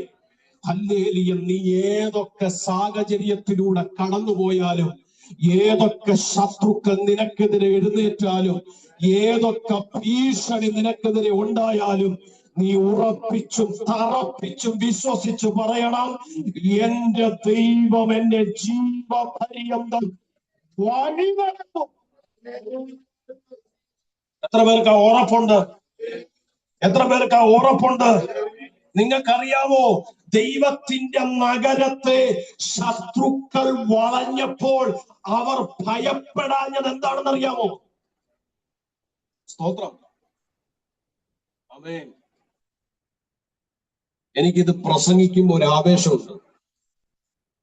Speaker 1: ഹല്ലേലൂയ, നീ ഏതൊക്കെ സാഹചര്യത്തിലൂടെ കടന്നുപോയാലും, ഏതൊക്കെ ശത്രുക്കൾ നിനക്കെതിരെ എഴുന്നേറ്റാലും, ഏതൊക്കെ ഭീഷണി നിനക്കെതിരെ ഉണ്ടായാലും, നീ ഉറപ്പിച്ചും തറപ്പിച്ചും വിശ്വസിച്ചു പറയണം, എന്റെ ദൈവം എന്നെ ജീവപര്യന്തം വഴി നടത്തും. എത്ര പേർക്ക് ഉറപ്പുണ്ട്? എത്ര പേർക്ക് ഉറപ്പുണ്ട്? നിങ്ങൾക്കറിയാമോ, ദൈവത്തിന്റെ നഗരത്തെ ശത്രുക്കൾ വളഞ്ഞപ്പോൾ അവർ ഭയപ്പെടാഞ്ഞത് എന്താണെന്ന് അറിയാമോ? സ്തോത്രം. ആമേൻ. എനിക്കിത് പ്രസംഗിക്കുമ്പോൾ ഒരു ആവേശമുണ്ട്,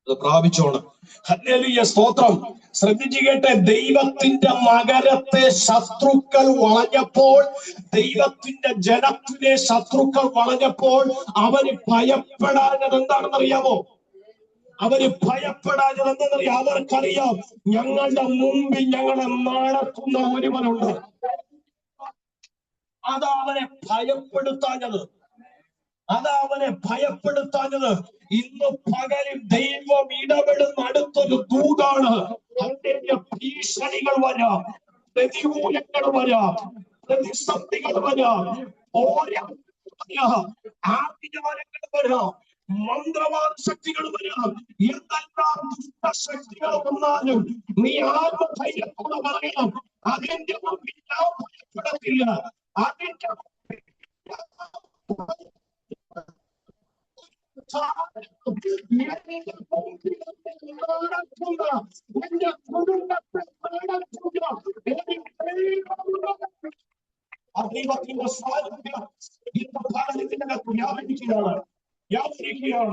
Speaker 1: അത് പ്രാപിച്ചോണം. ഹല്ലേലൂയ, സ്തോത്രം. ശ്രദ്ധിച്ചു കേട്ടെ, ദൈവത്തിന്റെ നഗരത്തെ ശത്രുക്കൾ വളഞ്ഞപ്പോൾ, ദൈവത്തിന്റെ ജനത്തിലെ ശത്രുക്കൾ വളഞ്ഞപ്പോൾ അവര് ഭയപ്പെടാഞ്ഞത് എന്താണെന്ന് അറിയാമോ? അവര് ഭയപ്പെടാഞ്ഞത് എന്താണെന്നറിയാം? അവർക്കറിയാം, ഞങ്ങളുടെ മുമ്പിൽ ഞങ്ങളെ നടത്തുന്ന ഒരുവനുണ്ട്. അതാ അവനെ ഭയപ്പെടുത്താഞ്ഞത്. ഇന്ന് പകലിൽ ദൈവം ഇടപെടുന്ന അടുത്തൊരു ദൂതാണ്. അതിന്റെ ഭീഷണികൾ വരാം, പ്രതികൂലങ്ങൾ വരാം, പ്രതിസന്ധികൾ വരാം, ആഭിചാരങ്ങൾ വരാം, മന്ത്രവാദ ശക്തികൾ വരാം. എന്തെല്ലാം ദുഷ്ടശക്തികൾ വന്നാലും നീ ആത്മധൈര്യത്തോടെ പറയണം, അതിന്റെ മുമ്പിൽ ഞാൻ ഭയപ്പെടത്തില്ല. അതിന്റെ യേശുവിന്റെ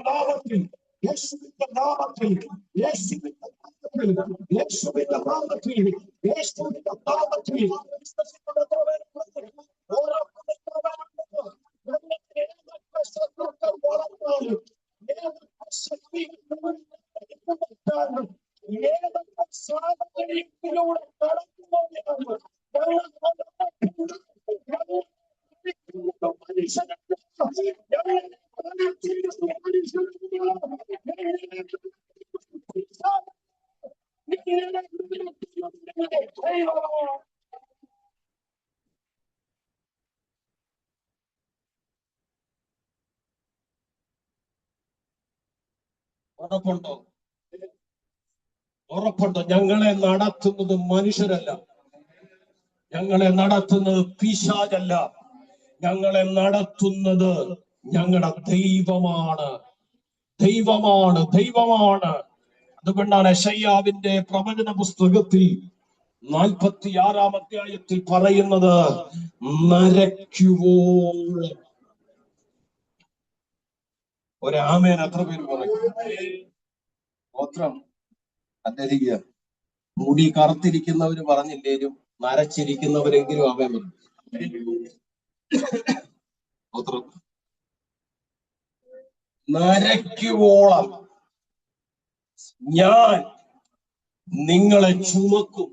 Speaker 1: നാമത്തിൽ, യേശുവിന്റെ നാമത്തിൽ, യേശുവിന്റെ നാമത്തിൽ, യേശുവിന്റെ നാമത്തിൽ, യേശുവിന്റെ നാമത്തിൽ ഓരോ സാഹചര്യത്തിലൂടെ കടന്നുപോകുന്നത് ഉറപ്പുണ്ടോ? ഉറപ്പുണ്ടോ? ഞങ്ങളെ നടത്തുന്നത് മനുഷ്യരല്ല, ഞങ്ങളെ നടത്തുന്നത് പിശാചല്ല, ഞങ്ങളെ നടത്തുന്നത് ഞങ്ങളുടെ ദൈവമാണ്. ദൈവമാണ്. അതുകൊണ്ടാണ് യെശയ്യാവിന്റെ പ്രവചന പുസ്തകത്തിൽ 46-ാം അധ്യായത്തിൽ പറയുന്നത്, നരയ്ക്കുവോളം. ഒരാമേൻ എത്ര പേര് പറയും? ഗോത്രം അല്ലരിക. മുടി കറുത്തിരിക്കുന്നവര് പറഞ്ഞില്ലേലും നരച്ചിരിക്കുന്നവരെങ്കിലും ആമേൻ പറയും. ഗോത്രം നരയ്ക്കുവോളം ഞാൻ നിങ്ങളെ ചുമക്കും.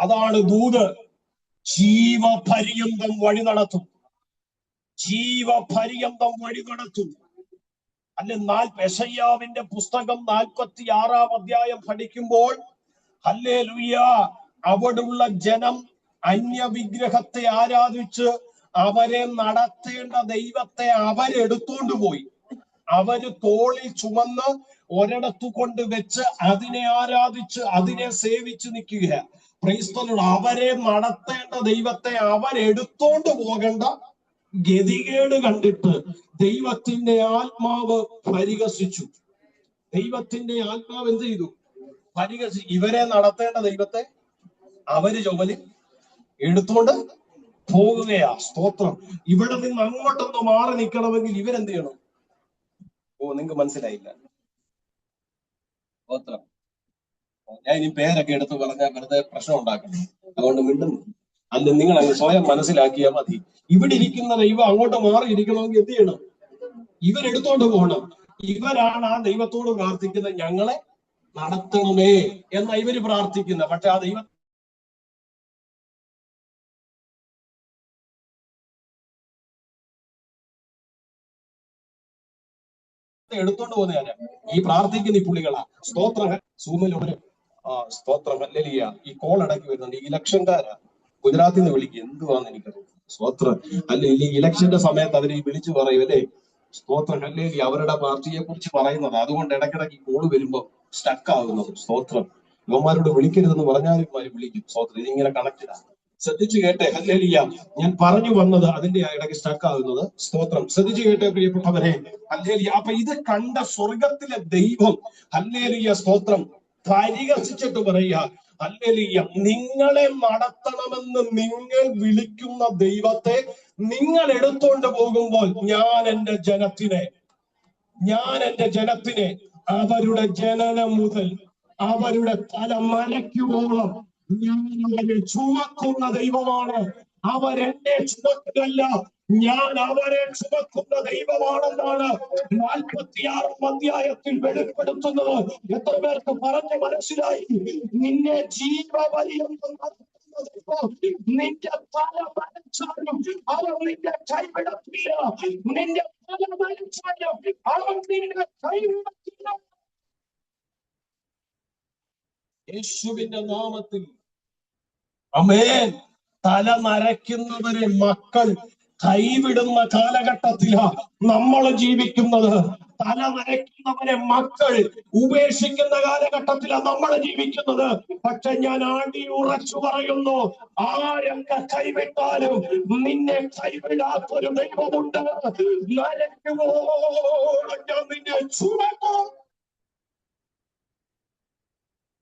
Speaker 1: അതാണ് ദൂത്. ജീവപര്യന്തം വഴി നടത്തും. അല്ലെ, യെശയ്യാവിന്റെ പുസ്തകം 46-ാം അധ്യായം പഠിക്കുമ്പോൾ, ഹല്ലേലൂയ, അവിടുള്ള ജനം അന്യവിഗ്രഹത്തെ ആരാധിച്ച് അവരെ നടത്തേണ്ട ദൈവത്തെ അവരെടുത്തോണ്ട് പോയി. അവര് തോളിൽ ചുമന്ന് ഒരിടത്തു കൊണ്ട് വെച്ച് അതിനെ ആരാധിച്ച് അതിനെ സേവിച്ച് നിൽക്കുക. Praise the Lord. അവരെ നടത്തേണ്ട ദൈവത്തെ അവരെടുത്തോണ്ട് പോകേണ്ട ഗതികേട് കണ്ടിട്ട് ദൈവത്തിന്റെ ആത്മാവ് പരിഹസിച്ചു. ദൈവത്തിന്റെ ആത്മാവ് എന്ത് ചെയ്തു? പരിഹസിച്ചു. ഇവരെ നടത്തേണ്ട ദൈവത്തെ അവര് ചുമല് എടുത്തോണ്ട് പോകുകയാ. സ്തോത്രം. ഇവിടെ നിന്ന് അങ്ങോട്ടൊന്ന് മാറി നിൽക്കണമെങ്കിൽ ഇവരെന്ത് ചെയ്യണം? നിങ്ങൾക്ക് മനസ്സിലായില്ല. സ്തോത്രം. ഞാൻ ഇനി പേരൊക്കെ എടുത്ത് പറഞ്ഞാൽ വെറുതെ പ്രശ്നം ഉണ്ടാക്കണം, അതുകൊണ്ട് മിണ്ടുന്നു. അല്ല, നിങ്ങൾ അങ്ങ് സ്വയം മനസ്സിലാക്കിയാൽ മതി. ഇവിടെ ഇരിക്കുന്ന ദൈവം അങ്ങോട്ട് മാറി ഇരിക്കണമെങ്കിൽ എന്ത് ചെയ്യണം? ഇവരെടുത്തോണ്ട് പോകണം. ഇവരാണ് ആ ദൈവത്തോട് പ്രാർത്ഥിക്കുന്നത്, ഞങ്ങളെ നടത്തണമേ എന്ന ഇവര് പ്രാർത്ഥിക്കുന്നത്. പക്ഷെ ആ ദൈവം എടുത്തോണ്ട് പോകുന്നതാണ് ഈ പ്രാർത്ഥിക്കുന്ന ഈ പുള്ളികളാ. സ്തോത്രം. സൂമിലൂടെ സ്തോത്രം. ഹല്ലേലൂയ. ഈ കോൾ ഇടയ്ക്ക് വരുന്നുണ്ട്. ഈ ഇലക്ഷൻകാരാ, ഗുജറാത്തിൽ നിന്ന് വിളിക്കുക. എന്തുവാന്ന് എനിക്കറിയാം. സ്തോത്രം. അല്ല, ഈ ഇലക്ഷന്റെ സമയത്ത് അവര് വിളിച്ചു പറയും, അല്ലേ, സ്തോത്രം. ഹല്ലേലൂയ. അവരുടെ പാർട്ടിയെ കുറിച്ച് പറയുന്നത്, അതുകൊണ്ട് ഇടയ്ക്കിടയ്ക്ക് കോള് വരുമ്പോ സ്റ്റക്ക് ആകുന്നത്. സ്തോത്രം. യുവമാരോട് വിളിക്കരുതെന്ന് പറഞ്ഞാലും ഇവന്മാര് വിളിക്കും. സ്തോത്രം. ഇതിങ്ങനെ കണക്റ്റഡ് ആണ്. ശ്രദ്ധിച്ചു കേട്ടെ. ഹല്ലേലൂയ. ഞാൻ പറഞ്ഞു വന്നത് അതിന്റെ ഇടയ്ക്ക് സ്റ്റക്ക് ആകുന്നത്. സ്തോത്രം. ശ്രദ്ധിച്ചു കേട്ടെ പ്രിയപ്പെട്ടവരെ. ഹല്ലേലൂയ. അപ്പൊ ഇത് കണ്ട സ്വർഗത്തിലെ ദൈവം, ഹല്ലേലൂയ, സ്തോത്രം, പരിഹസിച്ചിട്ട് പറയുക, ഹല്ലേലൂയ, നിങ്ങളെ നടത്തണമെന്ന് നിങ്ങൾ വിളിക്കുന്ന ദൈവത്തെ നിങ്ങൾ എടുത്തോണ്ട് പോകുമ്പോൾ ഞാൻ എന്റെ ജനത്തിനെ അവരുടെ ജനനം മുതൽ അവരുടെ തല നരയ്ക്കുവോളം ഞാൻ അവരെ ചുമക്കുന്ന ദൈവമാണ്. അവരെന്നെ ചുമക്കുകയല്ല, ഞാൻ അവരെ ചുമക്കുന്ന ദൈവമാണെന്നാണ് 46 അധ്യായത്തിൽ വെളിപ്പെടുത്തുന്നത്. എത്ര പേർക്ക് പറഞ്ഞു മനസ്സിലായി? നിന്നെ ജീവപര്യന്തം നിന്റെ തല മരിച്ചാലും അവർ നിന്റെ കൈവിടത്തില്ല. നിന്റെ തല മരിച്ചാലും അവർ നിന്റെ കൈവിടത്തില്ല. യേശുവിന്റെ നാമത്തിൽ ആമേൻ. തല നരയ്ക്കുന്നവരെ മക്കൾ കൈവിടുന്ന കാലഘട്ടത്തിലാ നമ്മൾ ജീവിക്കുന്നത്. തല നരയ്ക്കുന്നവരെ മക്കൾ ഉപേക്ഷിക്കുന്ന കാലഘട്ടത്തിലാണ് നമ്മൾ ജീവിക്കുന്നത്. പക്ഷെ ഞാൻ ആടി ഉറച്ചു പറയുന്നു, ആരൊക്കെ കൈവിട്ടാലും നിന്നെ കൈവിടാത്തൊരു ദൈവമുണ്ട്. നരയ്ക്കുവോളം ഞാൻ നിന്നെ ചുമക്കും.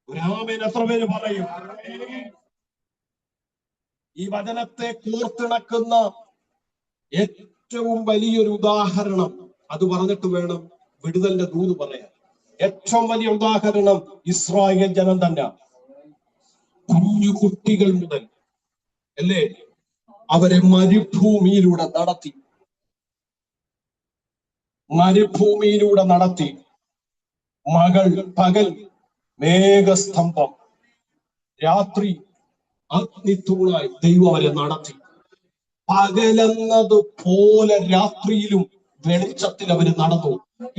Speaker 1: ഒരാമേൻ എത്ര പേര് പറയും? ഈ വചനത്തെ കോർത്തിണക്കുന്ന ഏറ്റവും വലിയൊരു ഉദാഹരണം അത് പറഞ്ഞിട്ട് വേണം വിടുതലിന്റെ ദൂത് പറയാൻ. ഏറ്റവും വലിയ ഉദാഹരണം ഇസ്രായേൽ ജനം തന്നെ. കുഞ്ഞു കുട്ടികൾ മുതൽ അല്ലേ അവരെ മരുഭൂമിയിലൂടെ നടത്തി. പകൽ മേഘസ്തംഭം, രാത്രി അഗ്നിത്തൂണായി ദൈവം അവരെ നടത്തി. പകലെന്നത് പോലെ രാത്രിയിലും വെളിച്ചത്തിൽ അവര് നടന്നു.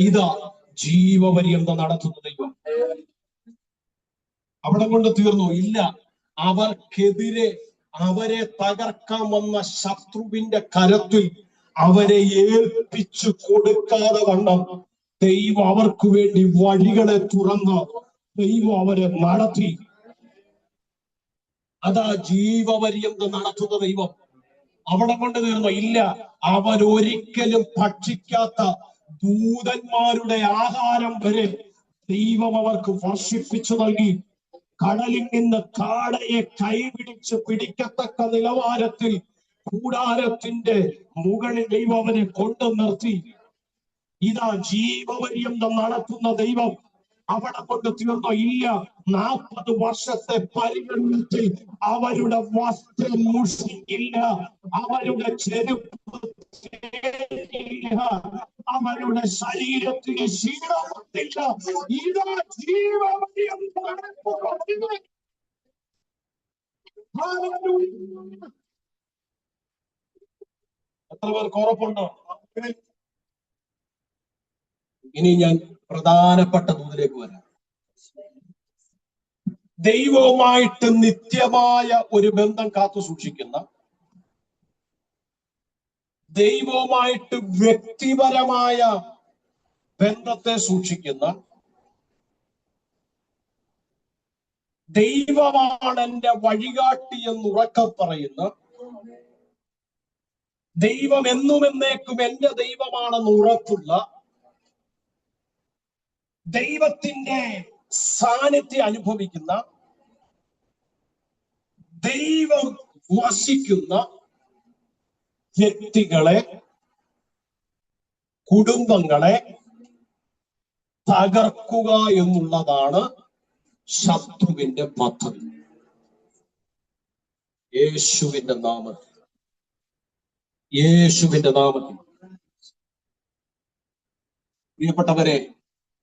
Speaker 1: ഇതാ ജീവപര്യന്തം നടത്തുന്ന ദൈവം. അവിടെ കൊണ്ട് തീർന്നു ഇല്ല. അവർക്കെതിരെ അവരെ തകർക്കാൻ വന്ന ശത്രുവിന്റെ കരത്തിൽ അവരെ ഏൽപ്പിച്ചു കൊടുക്കാതെ വണ്ണം ദൈവം അവർക്ക് വേണ്ടി വഴികളെ തുറന്ന് ദൈവം അവരെ നടത്തി. അതാ ജീവപര്യന്തം നടത്തുന്ന ദൈവം. അവിടെ കൊണ്ട് തീർന്നു ഇല്ല. അവരൊരിക്കലും ഭക്ഷിക്കാത്ത ദൂതന്മാരുടെ ആഹാരം വരെ ദൈവം അവർക്ക് വർഷിപ്പിച്ചു നൽകി. കടലിൽ നിന്ന് കാടയെ കൈപിടിച്ച് പിടിക്കത്തക്ക നിലവാരത്തിൽ കൂടാരത്തിന്റെ മുകളിൽ ദൈവം അവരെ കൊണ്ടു നിർത്തി. ഇതാ ജീവപര്യന്തം നടത്തുന്ന ദൈവം. അവിടെ കൊണ്ട് തീർന്നോ ഇല്ല. 40 വർഷത്തെ പരിഗണനത്തിൽ അവരുടെ വസ്ത്രം മുഷിക്കില്ല, അവരുടെ ചെരുപ്പ് ഇല്ല, അവരുടെ ശരീരത്തിന് ക്ഷീണമില്ല. ഇതാ ജീവപര്യന്തം നടത്തുന്ന. എത്ര പേർക്ക് ഉറപ്പുണ്ടോ? ഇനി ഞാൻ പ്രധാനപ്പെട്ട ദൂതിലേക്ക് വരാം. ദൈവവുമായിട്ട് നിത്യമായ ഒരു ബന്ധം കാത്തു സൂക്ഷിക്കുന്ന, ദൈവവുമായിട്ട് വ്യക്തിപരമായ ബന്ധത്തെ സൂക്ഷിക്കുന്ന, ദൈവമാണ് എന്റെ വഴികാട്ടി എന്ന് ഉറക്കം പറയുന്ന, ദൈവം എന്നും എന്നേക്കും എന്റെ ദൈവമാണെന്ന് ഉറപ്പുള്ള, ദൈവത്തിന്റെ സാന്നിധ്യം അനുഭവിക്കുന്ന, ദൈവം വസിക്കുന്ന വ്യക്തികളെ, കുടുംബങ്ങളെ തകർക്കുക എന്നുള്ളതാണ് ശത്രുവിന്റെ പദ്ധതി. യേശുവിന്റെ നാമത്തിൽ പ്രിയപ്പെട്ടവരെ,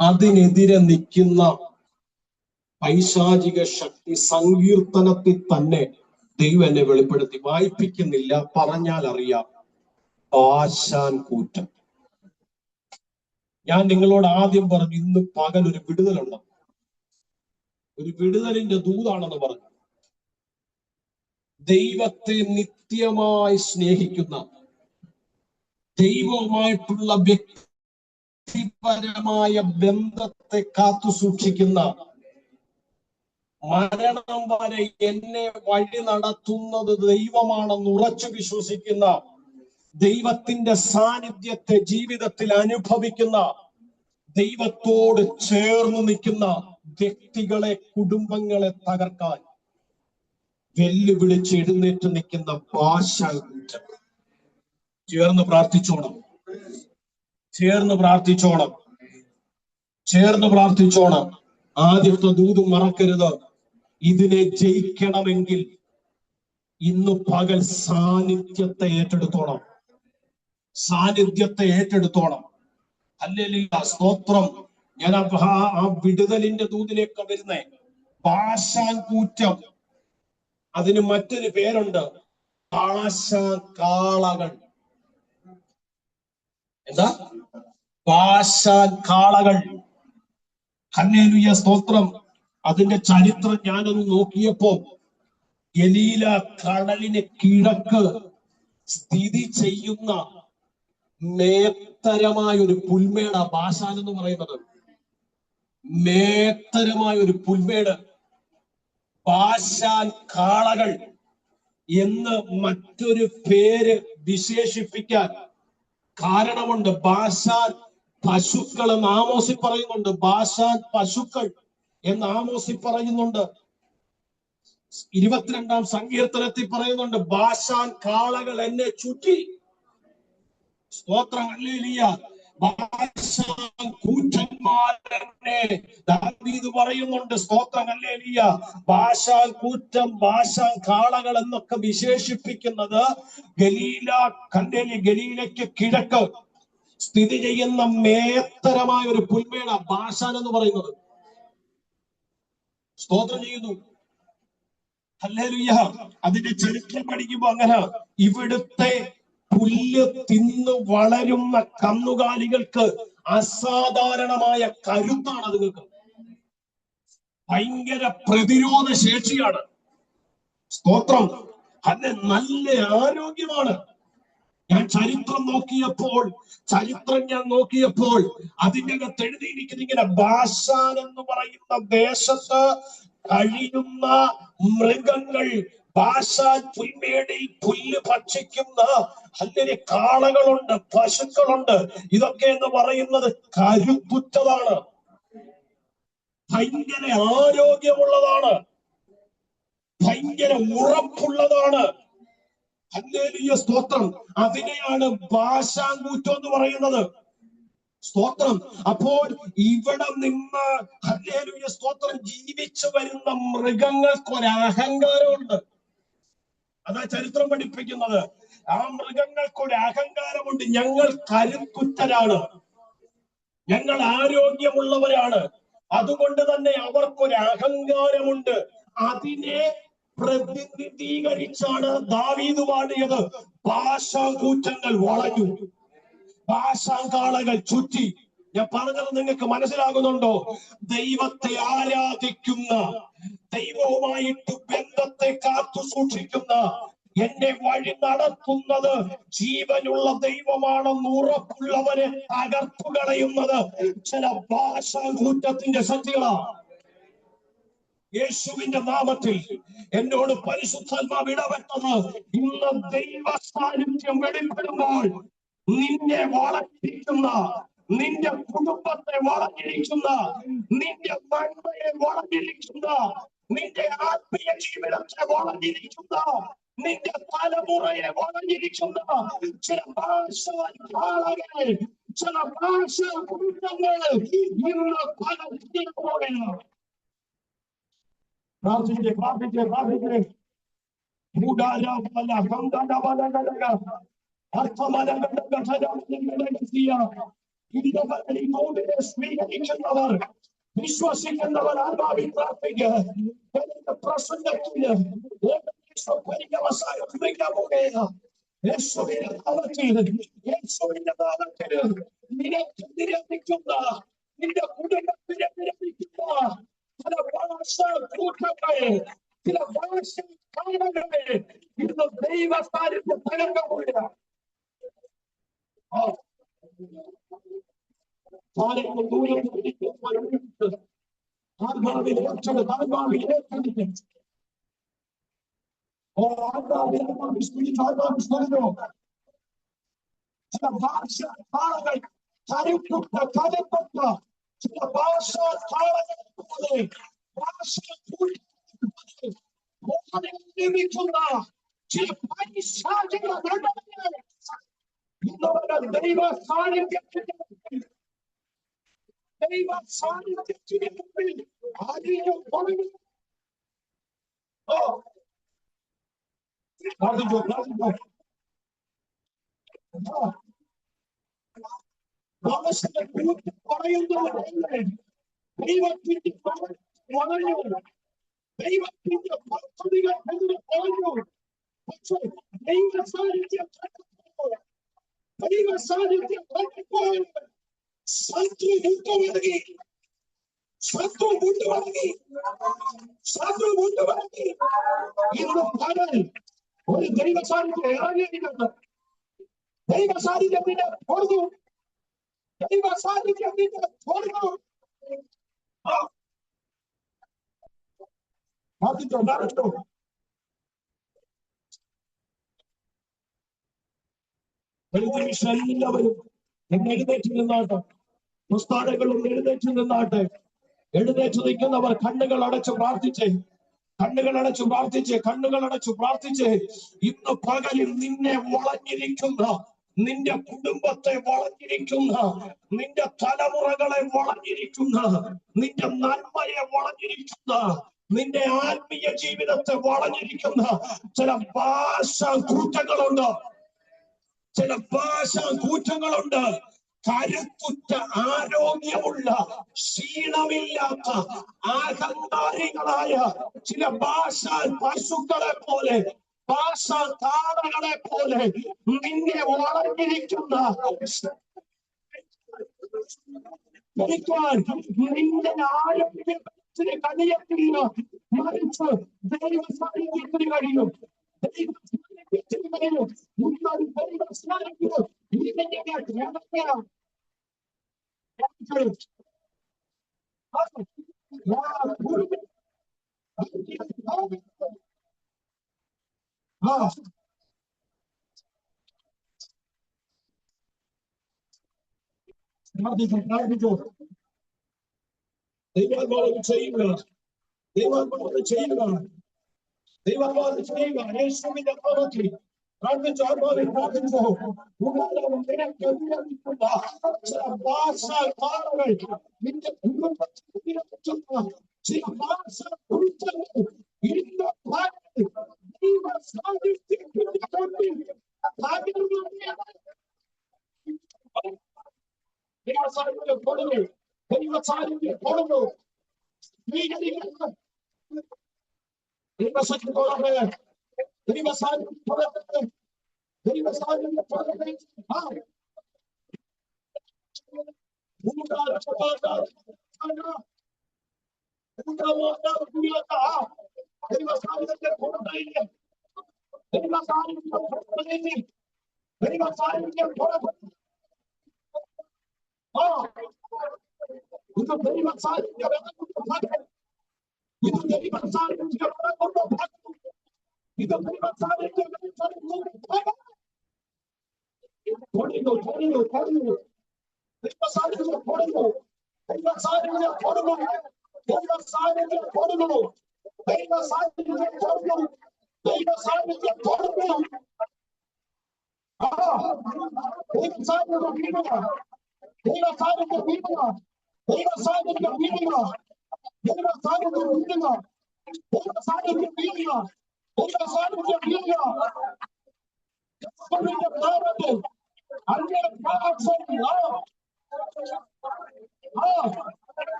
Speaker 1: അതിനെതിരെ നിൽക്കുന്ന പൈശാചിക ശക്തി സങ്കീർത്തനത്തിൽ തന്നെ ദൈവം എന്നെ വെളിപ്പെടുത്തി. വായിപ്പിക്കുന്നില്ല, പറഞ്ഞാൽ അറിയാം. പാശാൻ കൂറ്റം. ഞാൻ നിങ്ങളോട് ആദ്യം പറഞ്ഞു ഇന്ന് പകൽ ഒരു വിടുതലുണ്ട്, ഒരു വിടുതലിന്റെ ദൂതാണെന്ന് പറഞ്ഞു. ദൈവത്തെ നിത്യമായി സ്നേഹിക്കുന്ന, ദൈവവുമായിട്ടുള്ള വ്യക്തിപരമായ ബന്ധത്തെ കാത്തു സൂക്ഷിക്കുന്ന, മരണം വരെ എന്നെ വഴി നടത്തുന്നത് ദൈവമാണെന്ന് ഉറച്ചു വിശ്വസിക്കുന്ന, ദൈവത്തിന്റെ സാന്നിധ്യത്തെ ജീവിതത്തിൽ അനുഭവിക്കുന്ന, ദൈവത്തോട് ചേർന്ന് നിൽക്കുന്ന വ്യക്തികളെ, കുടുംബങ്ങളെ തകർക്കാൻ വെല്ലുവിളിച്ച് എഴുന്നേറ്റ് നിൽക്കുന്ന പാശാങ്കൂറ്റം. ചേർന്ന് പ്രാർത്ഥിച്ചോണം, ചേർന്ന് പ്രാർത്ഥിച്ചോണം, ചേർന്ന് പ്രാർത്ഥിച്ചോണം. ആദ്യത്തെ ദൂത് മറക്കരുത്. ഇതിനെ ജയിക്കണമെങ്കിൽ ഇന്ന് പകൽ സാന്നിധ്യത്തെ ഏറ്റെടുത്തോണം, സാന്നിധ്യത്തെ ഏറ്റെടുത്തോണം. ഹല്ലേലൂയ, സ്തോത്രം. ഞാൻ ആ വിടുതലിന്റെ ദൂതിലേക്ക് വരുന്നേ. പാശാങ്കൂറ്റം, അതിന് മറ്റൊരു പേരുണ്ട്, പാശാങ്കാളകൾ. എന്താ? പാശാങ്കാളകൾ. ഹല്ലേലൂയ, സ്തോത്രം. അതിന്റെ ചരിത്രം ഞാനൊന്ന് നോക്കിയപ്പോ, ഗലീല കടലിന് കിഴക്ക് സ്ഥിതി ചെയ്യുന്ന മേത്തരമായ ഒരു പുൽമേട്, ബാശാൻ എന്ന് പറയുന്നത് മേത്തരമായ ഒരു പുൽമേട്. ബാശാൻ കാളകൾ എന്ന് മറ്റൊരു പേര് വിശേഷിപ്പിക്കാൻ കാരണമുണ്ട്. ബാശാൻ പശുക്കൾ എന്ന് ആമോസിൽ പറയുന്നുണ്ട്, ബാശാൻ പശുക്കൾ എന്ന് ആമോസിൽ പറയുന്നുണ്ട്. 22-ാം സങ്കീർത്തനത്തിൽ പറയുന്നുണ്ട്, ബാശാൻ കാളകൾ എന്നെ ചുറ്റി. സ്തോത്രം, ഹല്ലേലൂയ. ബാശാൻ കൂറ്റന്മാരെന്നെ ദാവീദ് പറയുന്നുണ്ട്. സ്തോത്രം, ഹല്ലേലൂയ. ബാശാൻ കൂറ്റം, ബാശാൻ കാളകൾ എന്നൊക്കെ വിശേഷിപ്പിക്കുന്നത് ഗലീലയ്ക്ക് കിഴക്ക് സ്ഥിതി ചെയ്യുന്ന മേത്തരമായ ഒരു പുൽമേട ബാശാൻ എന്ന് പറയുന്നത്. സ്തോത്രം ചെയ്യുന്നു, ഹല്ലേലൂയ. അതിന്റെ ചരിത്രം പഠിക്കുമ്പോ അങ്ങനെ, ഇവിടുത്തെ പുല്ല് തിന്ന് വളരുന്ന കന്നുകാലികൾക്ക് അസാധാരണമായ കരുത്താണ്. അതുങ്ങൾക്ക് ഭയങ്കര പ്രതിരോധ ശേഷിയാണ്. സ്തോത്രം, അത് നല്ല ആരോഗ്യമാണ്. ഞാൻ ചരിത്രം നോക്കിയപ്പോൾ അതിൻ്റെ അകത്ത് എഴുതിയിരിക്കുന്ന ഇങ്ങനെ, ബാശാൻ എന്ന് പറയുന്ന ദേശത്ത് കഴിയുന്ന മൃഗങ്ങൾ, ബാശാൻ പുൽമേടിൽ പുല്ല് ഭക്ഷിക്കുന്ന അങ്ങനെ കാളകളുണ്ട്, പശുക്കളുണ്ട്. ഇതൊക്കെ എന്ന് പറയുന്നത് കരുത്തുറ്റതാണ്, ഭയങ്കര ആരോഗ്യമുള്ളതാണ്, ഭയങ്കര ഉറപ്പുള്ളതാണ്. ഹല്ലേലൂയ, സ്തോത്രം. അതിനെയാണ് ബാശാങ്കൂറ്റം എന്ന് പറയുന്നത്. സ്തോത്രം. അപ്പോൾ ഇവിടെ നിന്ന്, ഹല്ലേലൂയ, സ്തോത്രം, ജീവിച്ചു വരുന്ന മൃഗങ്ങൾക്കൊരു അഹങ്കാരമുണ്ട്. അതാ ചരിത്രം പഠിപ്പിക്കുന്നത്. ആ മൃഗങ്ങൾക്കൊരു അഹങ്കാരമുണ്ട്. ഞങ്ങൾ കരുത്തുറ്റരാണ്, ഞങ്ങൾ ആരോഗ്യമുള്ളവരാണ്. അതുകൊണ്ട് തന്നെ അവർക്കൊരു അഹങ്കാരമുണ്ട്. അതിനെ പ്രതിനിധീകരിച്ചാണ് ദാവീദ് പാടിയത്. ബാശാങ്കൂറ്റങ്ങൾ വളഞ്ഞു, ബാശാങ്കാളകൾ ചുറ്റി. ഞാൻ പറഞ്ഞത് നിങ്ങൾക്ക് മനസ്സിലാകുന്നുണ്ടോ? ദൈവത്തെ ആരാധിക്കുന്ന, ദൈവവുമായിട്ട് ബന്ധത്തെ കാത്തു സൂക്ഷിക്കുന്ന, എന്നെ വഴി നടത്തുന്നത് ജീവനുള്ള ദൈവമാണെന്ന് ഉറപ്പുള്ളവരെ തകർത്തു കളയുന്നത് ചില ബാശാങ്കൂറ്റത്തിന്റെ ശക്തികളാണ്. യേശുവിന്റെ നാമത്തിൽ എന്നോട് പരിശുദ്ധാത്മാവ് ഇടപെട്ടത്, ഇന്ന് ദൈവ സാന്നിധ്യം വെളിപ്പെടുമ്പോൾ നിന്നെ വളഞ്ഞിരിക്കുന്ന, നിന്റെ കുടുംബത്തെ വളഞ്ഞിരിക്കുന്ന, നിന്റെ നന്മയെ വളഞ്ഞിരിക്കുന്ന, നിന്റെ ആത്മീയ ജീവിതത്തെ വളഞ്ഞിരിക്കുന്ന, നിന്റെ തലമുറയെ വളഞ്ഞിരിക്കുന്ന ചില ഭാഷകൾ, ചില ഭാഷകൾ ഇന്ന് പലപ്പോഴും പ്രാർത്ഥിച്ചേ. സ്വീകരിക്കുന്നവർ, വിശ്വസിക്കുന്നവർ ആത്മാവിൽ പ്രാർത്ഥിക്കുക. പ്രസംഗത്തിന് യേശുവിന്റെ നാമത്തിൽ നിനക്കെതിരെ നിൽക്കുന്ന, നിന്റെ കുടുംബത്തിനെ നിരപ്പിക്കുന്ന ചില ഭാഷാകൂട്ടങ്ങളെ, ചില ഭാഷകളെ ഇന്ന് ദൈവസ്ഥാനത്ത് തരംഗമില്ല. ആരെങ്കിലും ദൂരം ആത്മാവിൽ ഏറ്റെടുത്ത് ആത്മാവിൽ ഏറ്റെടുത്ത് ആത്മാവിൽ ചില ഭാഷ താളങ്ങൾ കരുപ്പെട്ട കരുപ്പെട്ട ചില ഭാഷ താളങ്ങൾ പോലെ ഭാഷ ലഭിക്കുന്ന ചില പൈശാചിക ദൈവ സാന്നിധ്യത്തിന് ദൈവ സാന്നിധ്യത്തിന് മുമ്പിൽ ആരെയും പറഞ്ഞു പറയുന്നവരല്ലേ ദൈവത്തിന്റെ പറഞ്ഞു ദൈവത്തിന്റെ പദ്ധതികൾ എന്ന് പറഞ്ഞു. പക്ഷേ ദൈവ സാന്നിധ്യം ദൈവ സാന്നിധ്യം കണ്ടപ്പോൾ ശത്രു മുട്ടുവടങ്ങി ശത്രു മുട്ടുവടങ്ങി ശത്രു മുട്ടുവടങ്ങി. ഇന്ന് പകൽ ഒരു ദൈവ സാന്നിധ്യം ഇറങ്ങിയിരിക്കുന്നത് ദൈവ സാന്നിധ്യത്തിന്റെ കൊടുത്തു ദൈവ സാന്നിധ്യത്തിന്റെ കൊടുത്തു. എല്ലാവരും എഴുന്നേറ്റ് നിന്നാട്ടെ. പുസ്തകങ്ങളും എഴുന്നേറ്റ് നിന്നാട്ടെ. എഴുന്നേറ്റ് നിൽക്കുന്നവർ കണ്ണുകൾ അടച്ച് പ്രാർത്ഥിച്ചേ കണ്ണുകൾ അടച്ചു പ്രാർത്ഥിച്ച് കണ്ണുകൾ അടച്ചു പ്രാർത്ഥിച്ച് ഇന്ന് പകലിൽ നിന്നെ വളഞ്ഞിരിക്കുന്ന നിന്റെ കുടുംബത്തെ വളഞ്ഞിരിക്കുന്ന നിന്റെ തലമുറകളെ വളഞ്ഞിരിക്കുന്ന നിന്റെ നന്മയെ വളഞ്ഞിരിക്കുന്ന നിന്റെ ആത്മീയ ജീവിതത്തെ വളഞ്ഞിരിക്കുന്ന ചില ഭാഷ കൂറ്റങ്ങളുണ്ട് ചില ഭാഷ കൂറ്റങ്ങളുണ്ട്. കരുത്തുറ്റ ആരോഗ്യമുള്ള ക്ഷീണമില്ലാത്ത അഹങ്കാരികളായ ചില ഭാഷ പശുക്കളെ പോലെ ഭാഷ താളകളെ പോലെ നിന്നെ വളർന്നിരിക്കുന്ന നിന്റെ ആരോഗ്യത്തിന് കഴിയത്തില്ല. മറിച്ച് ദൈവ സാന്നിധ്യത്തിന് കഴിയും. ദൈവ സാന്നിധ്യത്തിന് കഴിയും. ഇന്നൊരു ദൈവ സാന്നിധ്യം ദൈവാത്മാവ് ചെയ്യുക ദൈവാത്മാവ് ചെയ്യുക ദൈവാത്മാവ് ചെയ്യുക. യേശുവിന്റെ നാമത്തിൽ പ്രാർത്ഥിച്ചു ആത്മാവിൽ പ്രാർത്ഥിച്ചു. ചില ഭാഷ താളങ്ങൾ നിന്റെ കുടുംബത്തിൽ ചില ഭാഷ കുറിച്ചങ്ങൾ ഇന്ന് ദൈവ സാന്നിധ്യത്തിൽ ദൈവ സാന്നിധ്യം കൊടുന്നു. ദൈവ സാന്നിധ്യം കൊടുന്നു. ദൈവ സാന്നിധ്യം ദൈവ സാന്നിധ്യം ദൈവ സാന്നിധ്യം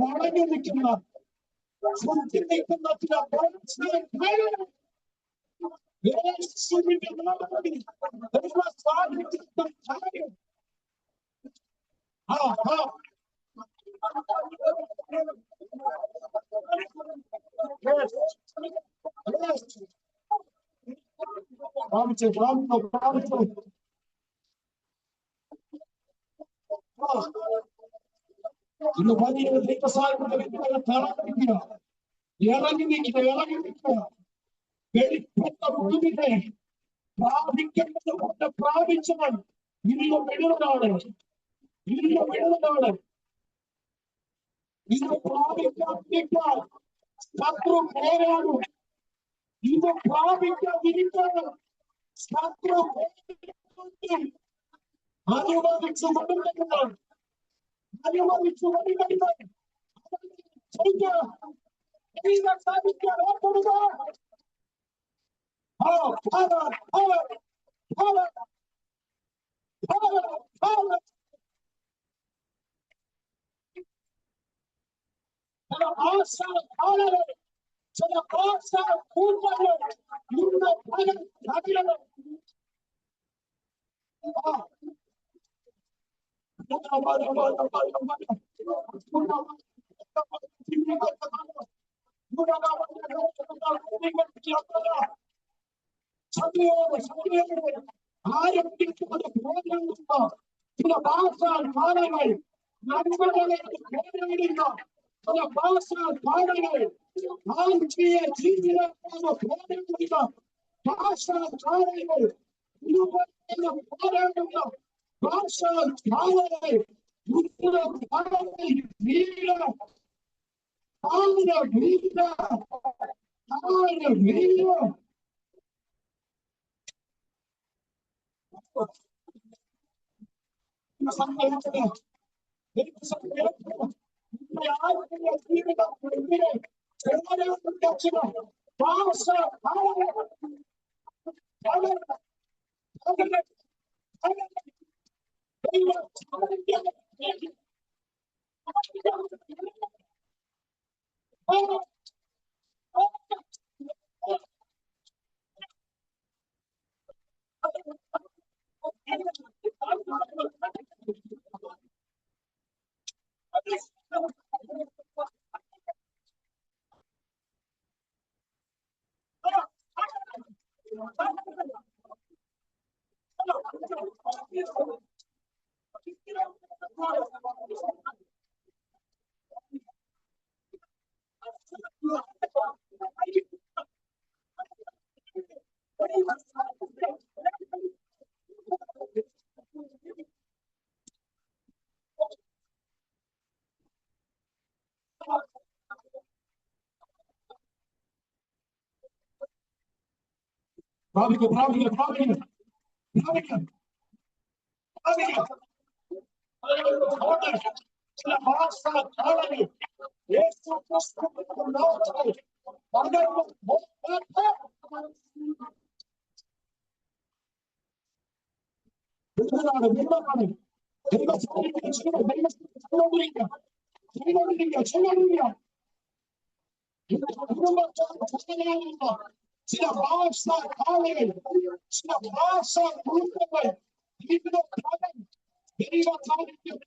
Speaker 2: വളഞ്ഞു നിൽക്കുന്ന യേശുവിന്റെ നാമത്തിൽ ദൈവ സാന്നിധ്യത്തിൽ കാര്യം ഇന്ന് വലിയ ദൈവസാന്നിധ്യത്തെ തളർന്നിരിക്കുക, ഇറങ്ങി നിൽക്കുക. വെളിപ്പെട്ട ഭൂമിയെ പ്രാപിക്കുന്നത് കൊണ്ട് പ്രാപിച്ചവൻ ഇന്ന് വിടുന്നതാണ്. ഇത് പ്രാപിക്കാതിരിക്കാൻ ശത്രു പോരാടും. ഇത് പ്രാപിക്കാതിരിക്കാൻ ശത്രു അനുവദിച്ചു കൊടുക്കുന്നത് സാധിക്കാൻ ഏർപ്പെടുക. ചില ഭാഷ കൂട്ടങ്ങൾ ഇന്ന് പല കഥകളും ആരംഭിക്കുന്നത് പ്രോഗ്രാമുണ്ടോ? ചില ഭാഷാധാരകൾ നന്മകളെ പ്രോഗ്രാമില്ല. ചില ഭാഷാധാരകൾ ആത്മീയ ജീവിതത്തിലുള്ള പ്രോഗ്രാമില്ല. ഭാഷാധാരകൾ പോരാടുന്ന ഭാഷാധാരകൾ ചില ഭാഷാകാലകൾ ചില ഭാഷാകൂട്ടങ്ങൾ ഇതിന്റെ ഫലം ദൈവസാന്നിധ്യം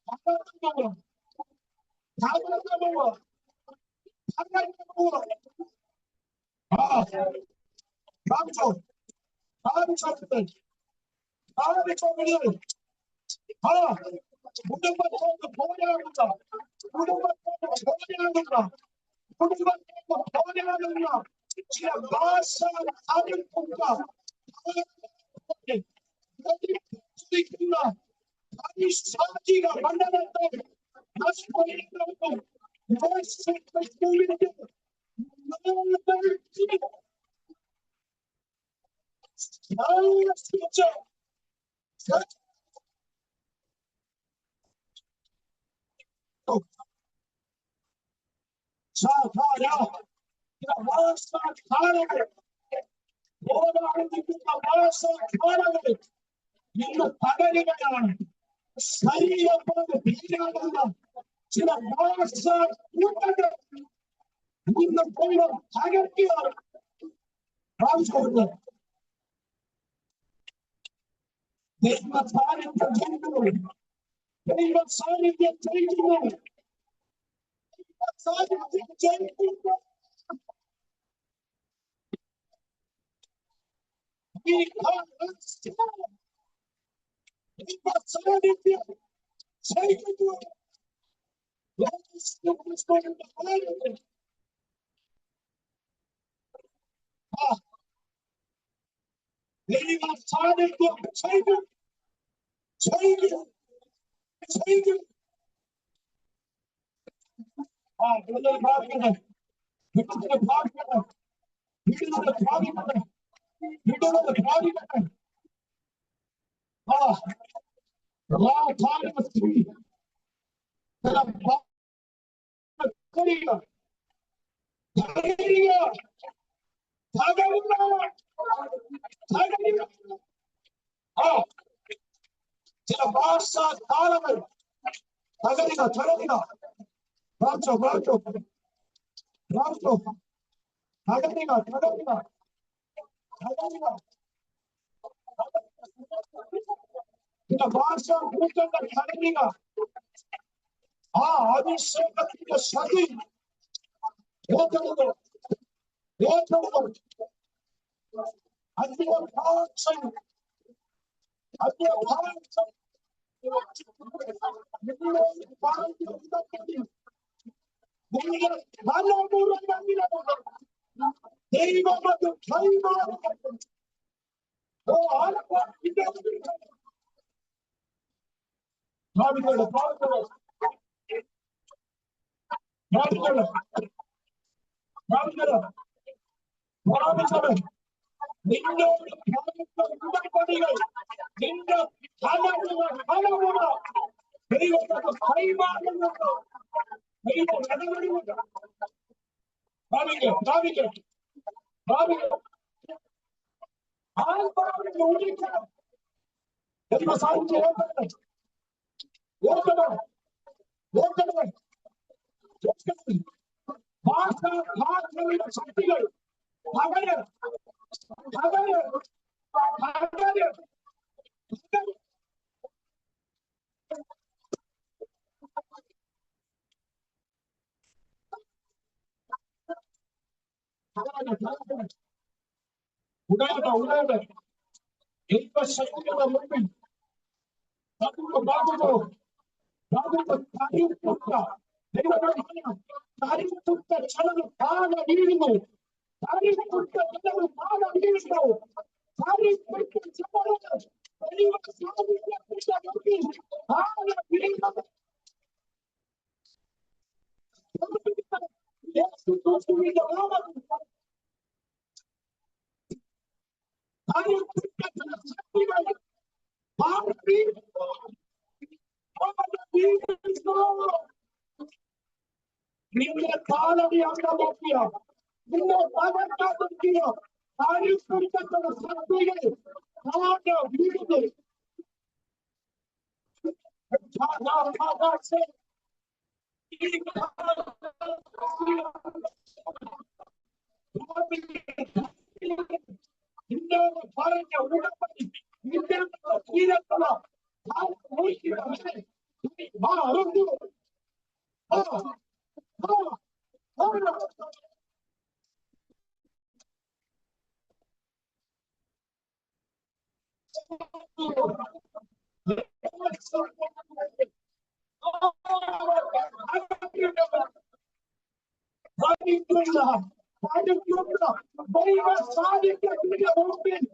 Speaker 2: കുടുംബത്തോട് പോരാടുന്ന ചില ഭാഷ സാധിക മണ്ഡലത്തെ പോരാടുന്ന ഭാഷകൾ ഇന്ന് പകരുകയാണ്. ശരീരം പോലെ ഭീരാകുന്ന ചില ഭാഷ കൂട്ടങ്ങൾ ഇന്ന് ദൈവം തകർക്കുകയാണ്. ദൈവ സാന്നിധ്യം ചെയ്യുന്നു. ദൈവ സാന്നിധ്യം ചെയ്യുന്നു. ദൈവ സാന്നിധ്യം ചെയ്യുന്നു. ദൈവ സാന്നിധ്യം ചെയ്യുന്നു. ദൈവ സാന്നിധ്യം ചെയ്തു. പ്രാപിക്കണം. വീട്ടിലെ പ്രാപിക്കണം. വീട്ടിലെ പ്രാപിക്കണം. വീട്ടിലെ പ്രാപിക്കണം. ചില ഭാഷ താളങ്ങൾ തകരുക തകരുക പ്രാർത്ഥോ പ്രാർത്ഥോ പ്രാർത്ഥോ തകരുക തകരുക തകരുക ചില ഭാഷ കൂട്ടങ്ങൾ തകരുക. അഭിഷേകത്തിന്റെ ശക്തി ഏറ്റെടുക്കും ഏറ്റെടുക്കും. അന്യഭാഷ ദൈവമത് കൈമാറും. നിന്നോട് ഉടമ്പടികൾ നിന്റെ ഫലമുള്ള ദൈവത്തെ കൈമാറുന്നുണ്ട്. ദൈവം ഇടപെടുന്നുണ്ട്. ആത്മാവിനെ ഒഴിക്കണം. ദൈവ സാന്നിധ്യം ഭാഷയുടെ ശക്തികൾ അവര് ഉടനെ ദൈവശക്തിയുടെ മുമ്പിൽ ചിലത് പാല വീഴുന്നു. നിങ്ങളെ കാലടിയാക്കാൻ നോക്കിയോ? നിന്നെ തകർക്കാൻ നോക്കിയോ? ആര്യപ്പെടുത്തുന്ന ശക്തികൾ വീഴുന്നു. നിന്നോട് പറഞ്ഞ ഉടമ്പടി നിന്റെ തീരത്തുള്ള ദൈവ സാന്നിധ്യത്തിന്റെ മുമ്പിൽ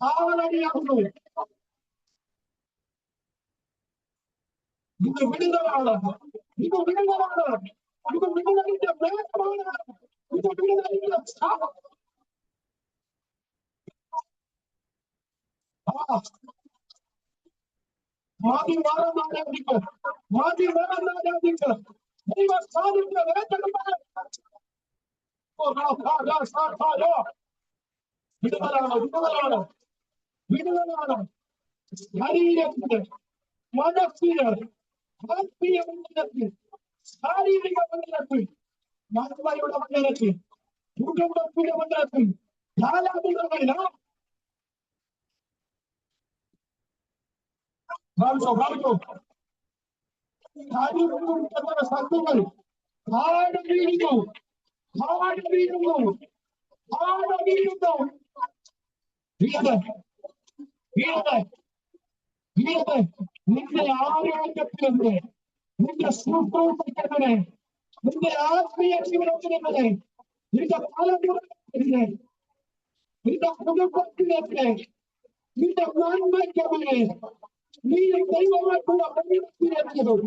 Speaker 2: ആവലടിയാകുന്നു. ഇത് വിടുതലാണ്. ഇത് വിടുതലാണ്. ഇത് വിടുതലിന്റെ മേഘമാണ്. ഇത് വിടുതലിന്റെ സ്ഥാപനം. മാതി മാറാനാരാധിക്കുക. മാതി മാറാനാരാധിക്കുക. ദൈവ സാന്നിധ്യം ഏറ്റെടുക്കാൻ വിടുതലാണ് വിടുതലാണ് ശരീരത്തിന്, മനസ്സിന്, ആത്മീയ മണ്ഡലത്തിൽ, ശാരീരിക മണ്ഡലത്തിൽ, നന്മയുടെ മണ്ഡലത്തിൽ, കുടുംബത്തിന്റെ മണ്ഡലത്തിൽ ധാരാളികളില്ല. ശക്തികൾ താഴെ വീഴുന്നു, താഴെ വീഴുന്നു, താഴെ വീഴുന്നു. വീട് വീട് വീട് നിന്റെ ആരോഗ്യത്തിനെതിരെ, നിന്റെ ശുശ്രൂഷയ്ക്കെതിരെ, നിന്റെ ആത്മീയ ജീവിതത്തിനെതിരെ, നിന്റെ തലമുറയ്ക്കെതിരെ, നിന്റെ കുടുംബത്തിനെതിരെ, നിന്റെ നന്മയ്ക്കെതിരെ, നീ ദൈവമായിട്ടുള്ള ബന്ധത്തിലെത്തിയതും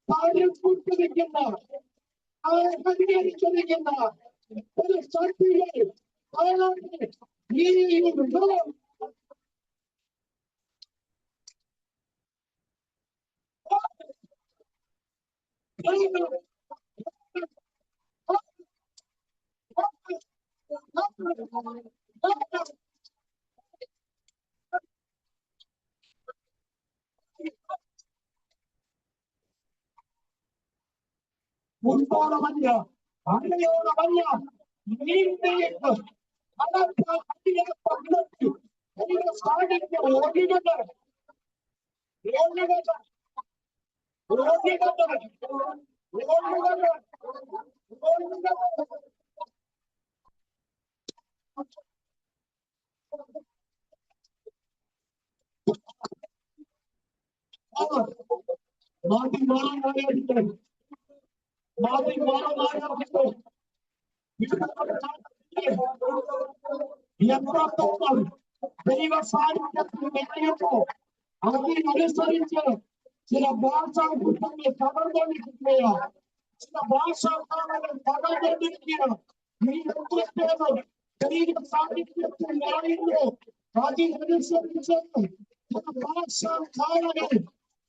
Speaker 2: താഴെ കൂട്ടിരിക്കുന്ന പരിഹരിച്ചിരിക്കുന്ന ഒരു ശക്തികൾ മുൻപോളമല്ല, അന്നയോളമല്ല, നീന്തേക്ക് അടക്ക അടിയപ്പി അതിന്റെ സാധിക്ക് ഓടികട്ട് ഓടികട്ട് ഓടികട്ട് ഓടികട്ട് മാറ്റി മാറാനായിട്ട് മാറി മാറാനായിട്ട് എത്രത്തോളം ദൈവ സാന്നിധ്യത്തിൽ നിറയുമ്പോ അതിനനുസരിച്ച് ചില ഭാഷാ കുറ്റങ്ങൾ തകർന്നിരിക്കുകയോ ചില ഭാഷാ കാലങ്ങൾ തകർന്നിരിക്കുകയോ നീ എത്രത്തോളം ദൈവ സാന്നിധ്യത്തിൽ നിറയുന്നു അതിനനുസരിച്ച് ഭാഷാ കാലങ്ങൾ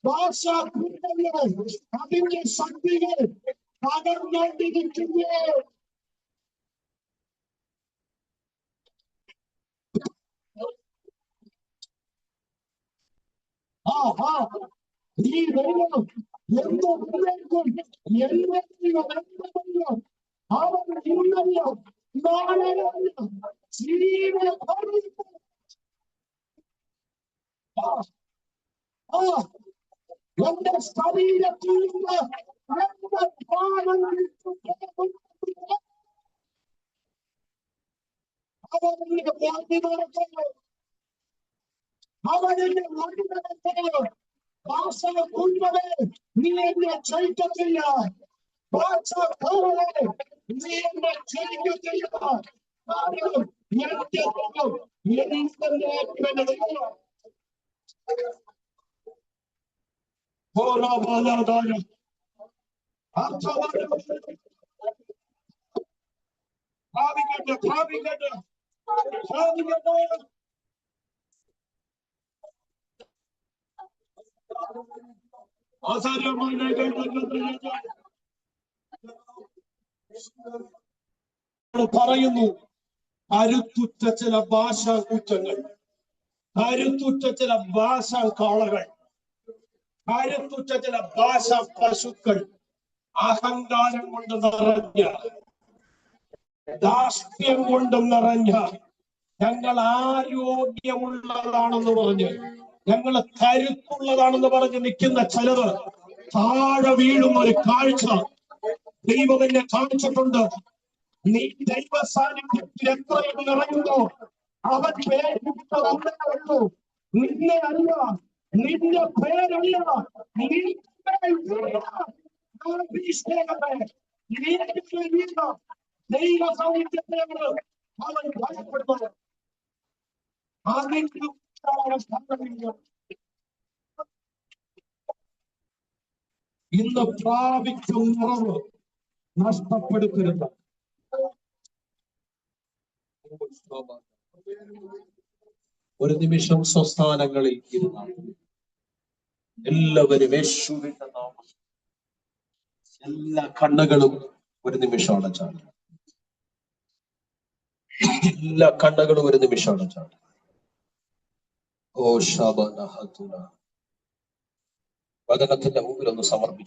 Speaker 2: ഭാഷാ കുറ്റങ്ങൾ അതിന്റെ ശക്തികൾ തകർന്നുകൊണ്ടിരിക്കുകയോ. നീ ദൈവം എന്തും എല്ലാവരും അവൻ ഇന്നല്ലോ നാളെയോ ജീവന എന്റെ ശരീരത്തിൽ നിന്ന് അവന്റെ വ്യാധി നടക്കുന്നു, അവന്റെ വഴി നടക്കുന്നു. ഭാഷ കൊണ്ടവേ നീ എന്നെ ജയിക്കത്തില്ല, ഭാഷ കോവേ നീ എന്നെ ജയിക്കത്തില്ല. കാരണം എന്റെ ദൈവം എനിക്കെന്റെ ദൈവം. പറയുന്നു കരുത്തുറ്റ ചില ഭാഷാ കുറ്റങ്ങൾ, കരുത്തുറ്റ ചില ഭാഷാ കാളകൾ, കരുത്തുറ്റ ചില ഭാഷാ പശുക്കൾ, അഹങ്കാരം കൊണ്ട് നിറഞ്ഞ, ധാർഷ്ട്യം കൊണ്ട് നിറഞ്ഞ, ഞങ്ങൾ ആരോഗ്യമുള്ളതാണെന്ന് പറഞ്ഞ്, ഞങ്ങൾ കരുത്തുള്ളതാണെന്ന് പറഞ്ഞ് നിൽക്കുന്ന ചിലത് താഴെ വീഴുന്ന ഒരു കാഴ്ച ദൈവം എന്നെ കാണിച്ചിട്ടുണ്ട്. നീ ദൈവ സാന്നിധ്യത്തിൽ എത്രയും നിറയുന്നു അവൻ പേരുള്ളൂ, നിന്നെ അല്ല, നിന്റെ പേരല്ല, ദൈവ സാന്നിധ്യത്തെ അവൻ ഭയപ്പെടുന്നു. ഇന്ന് പ്രാപിക്കും നിറവ് നഷ്ടപ്പെടുത്തരുത്.
Speaker 1: ഒരു നിമിഷം സ്വസ്ഥാനങ്ങളിൽ ഇരുന്നാൽ എല്ലാവരും യേശുവിന്റെ നാമം, എല്ലാ കണ്ണുകളും ഒരു നിമിഷം അടച്ചാണ്. എല്ലാ കണ്ണുകളും ഒരു നിമിഷം അടച്ചാണ്. ഓ ശാബന ഹതുന വചനത്തിന്റെ മുമ്പിൽ ഒന്ന് സമർപ്പിച്ചു.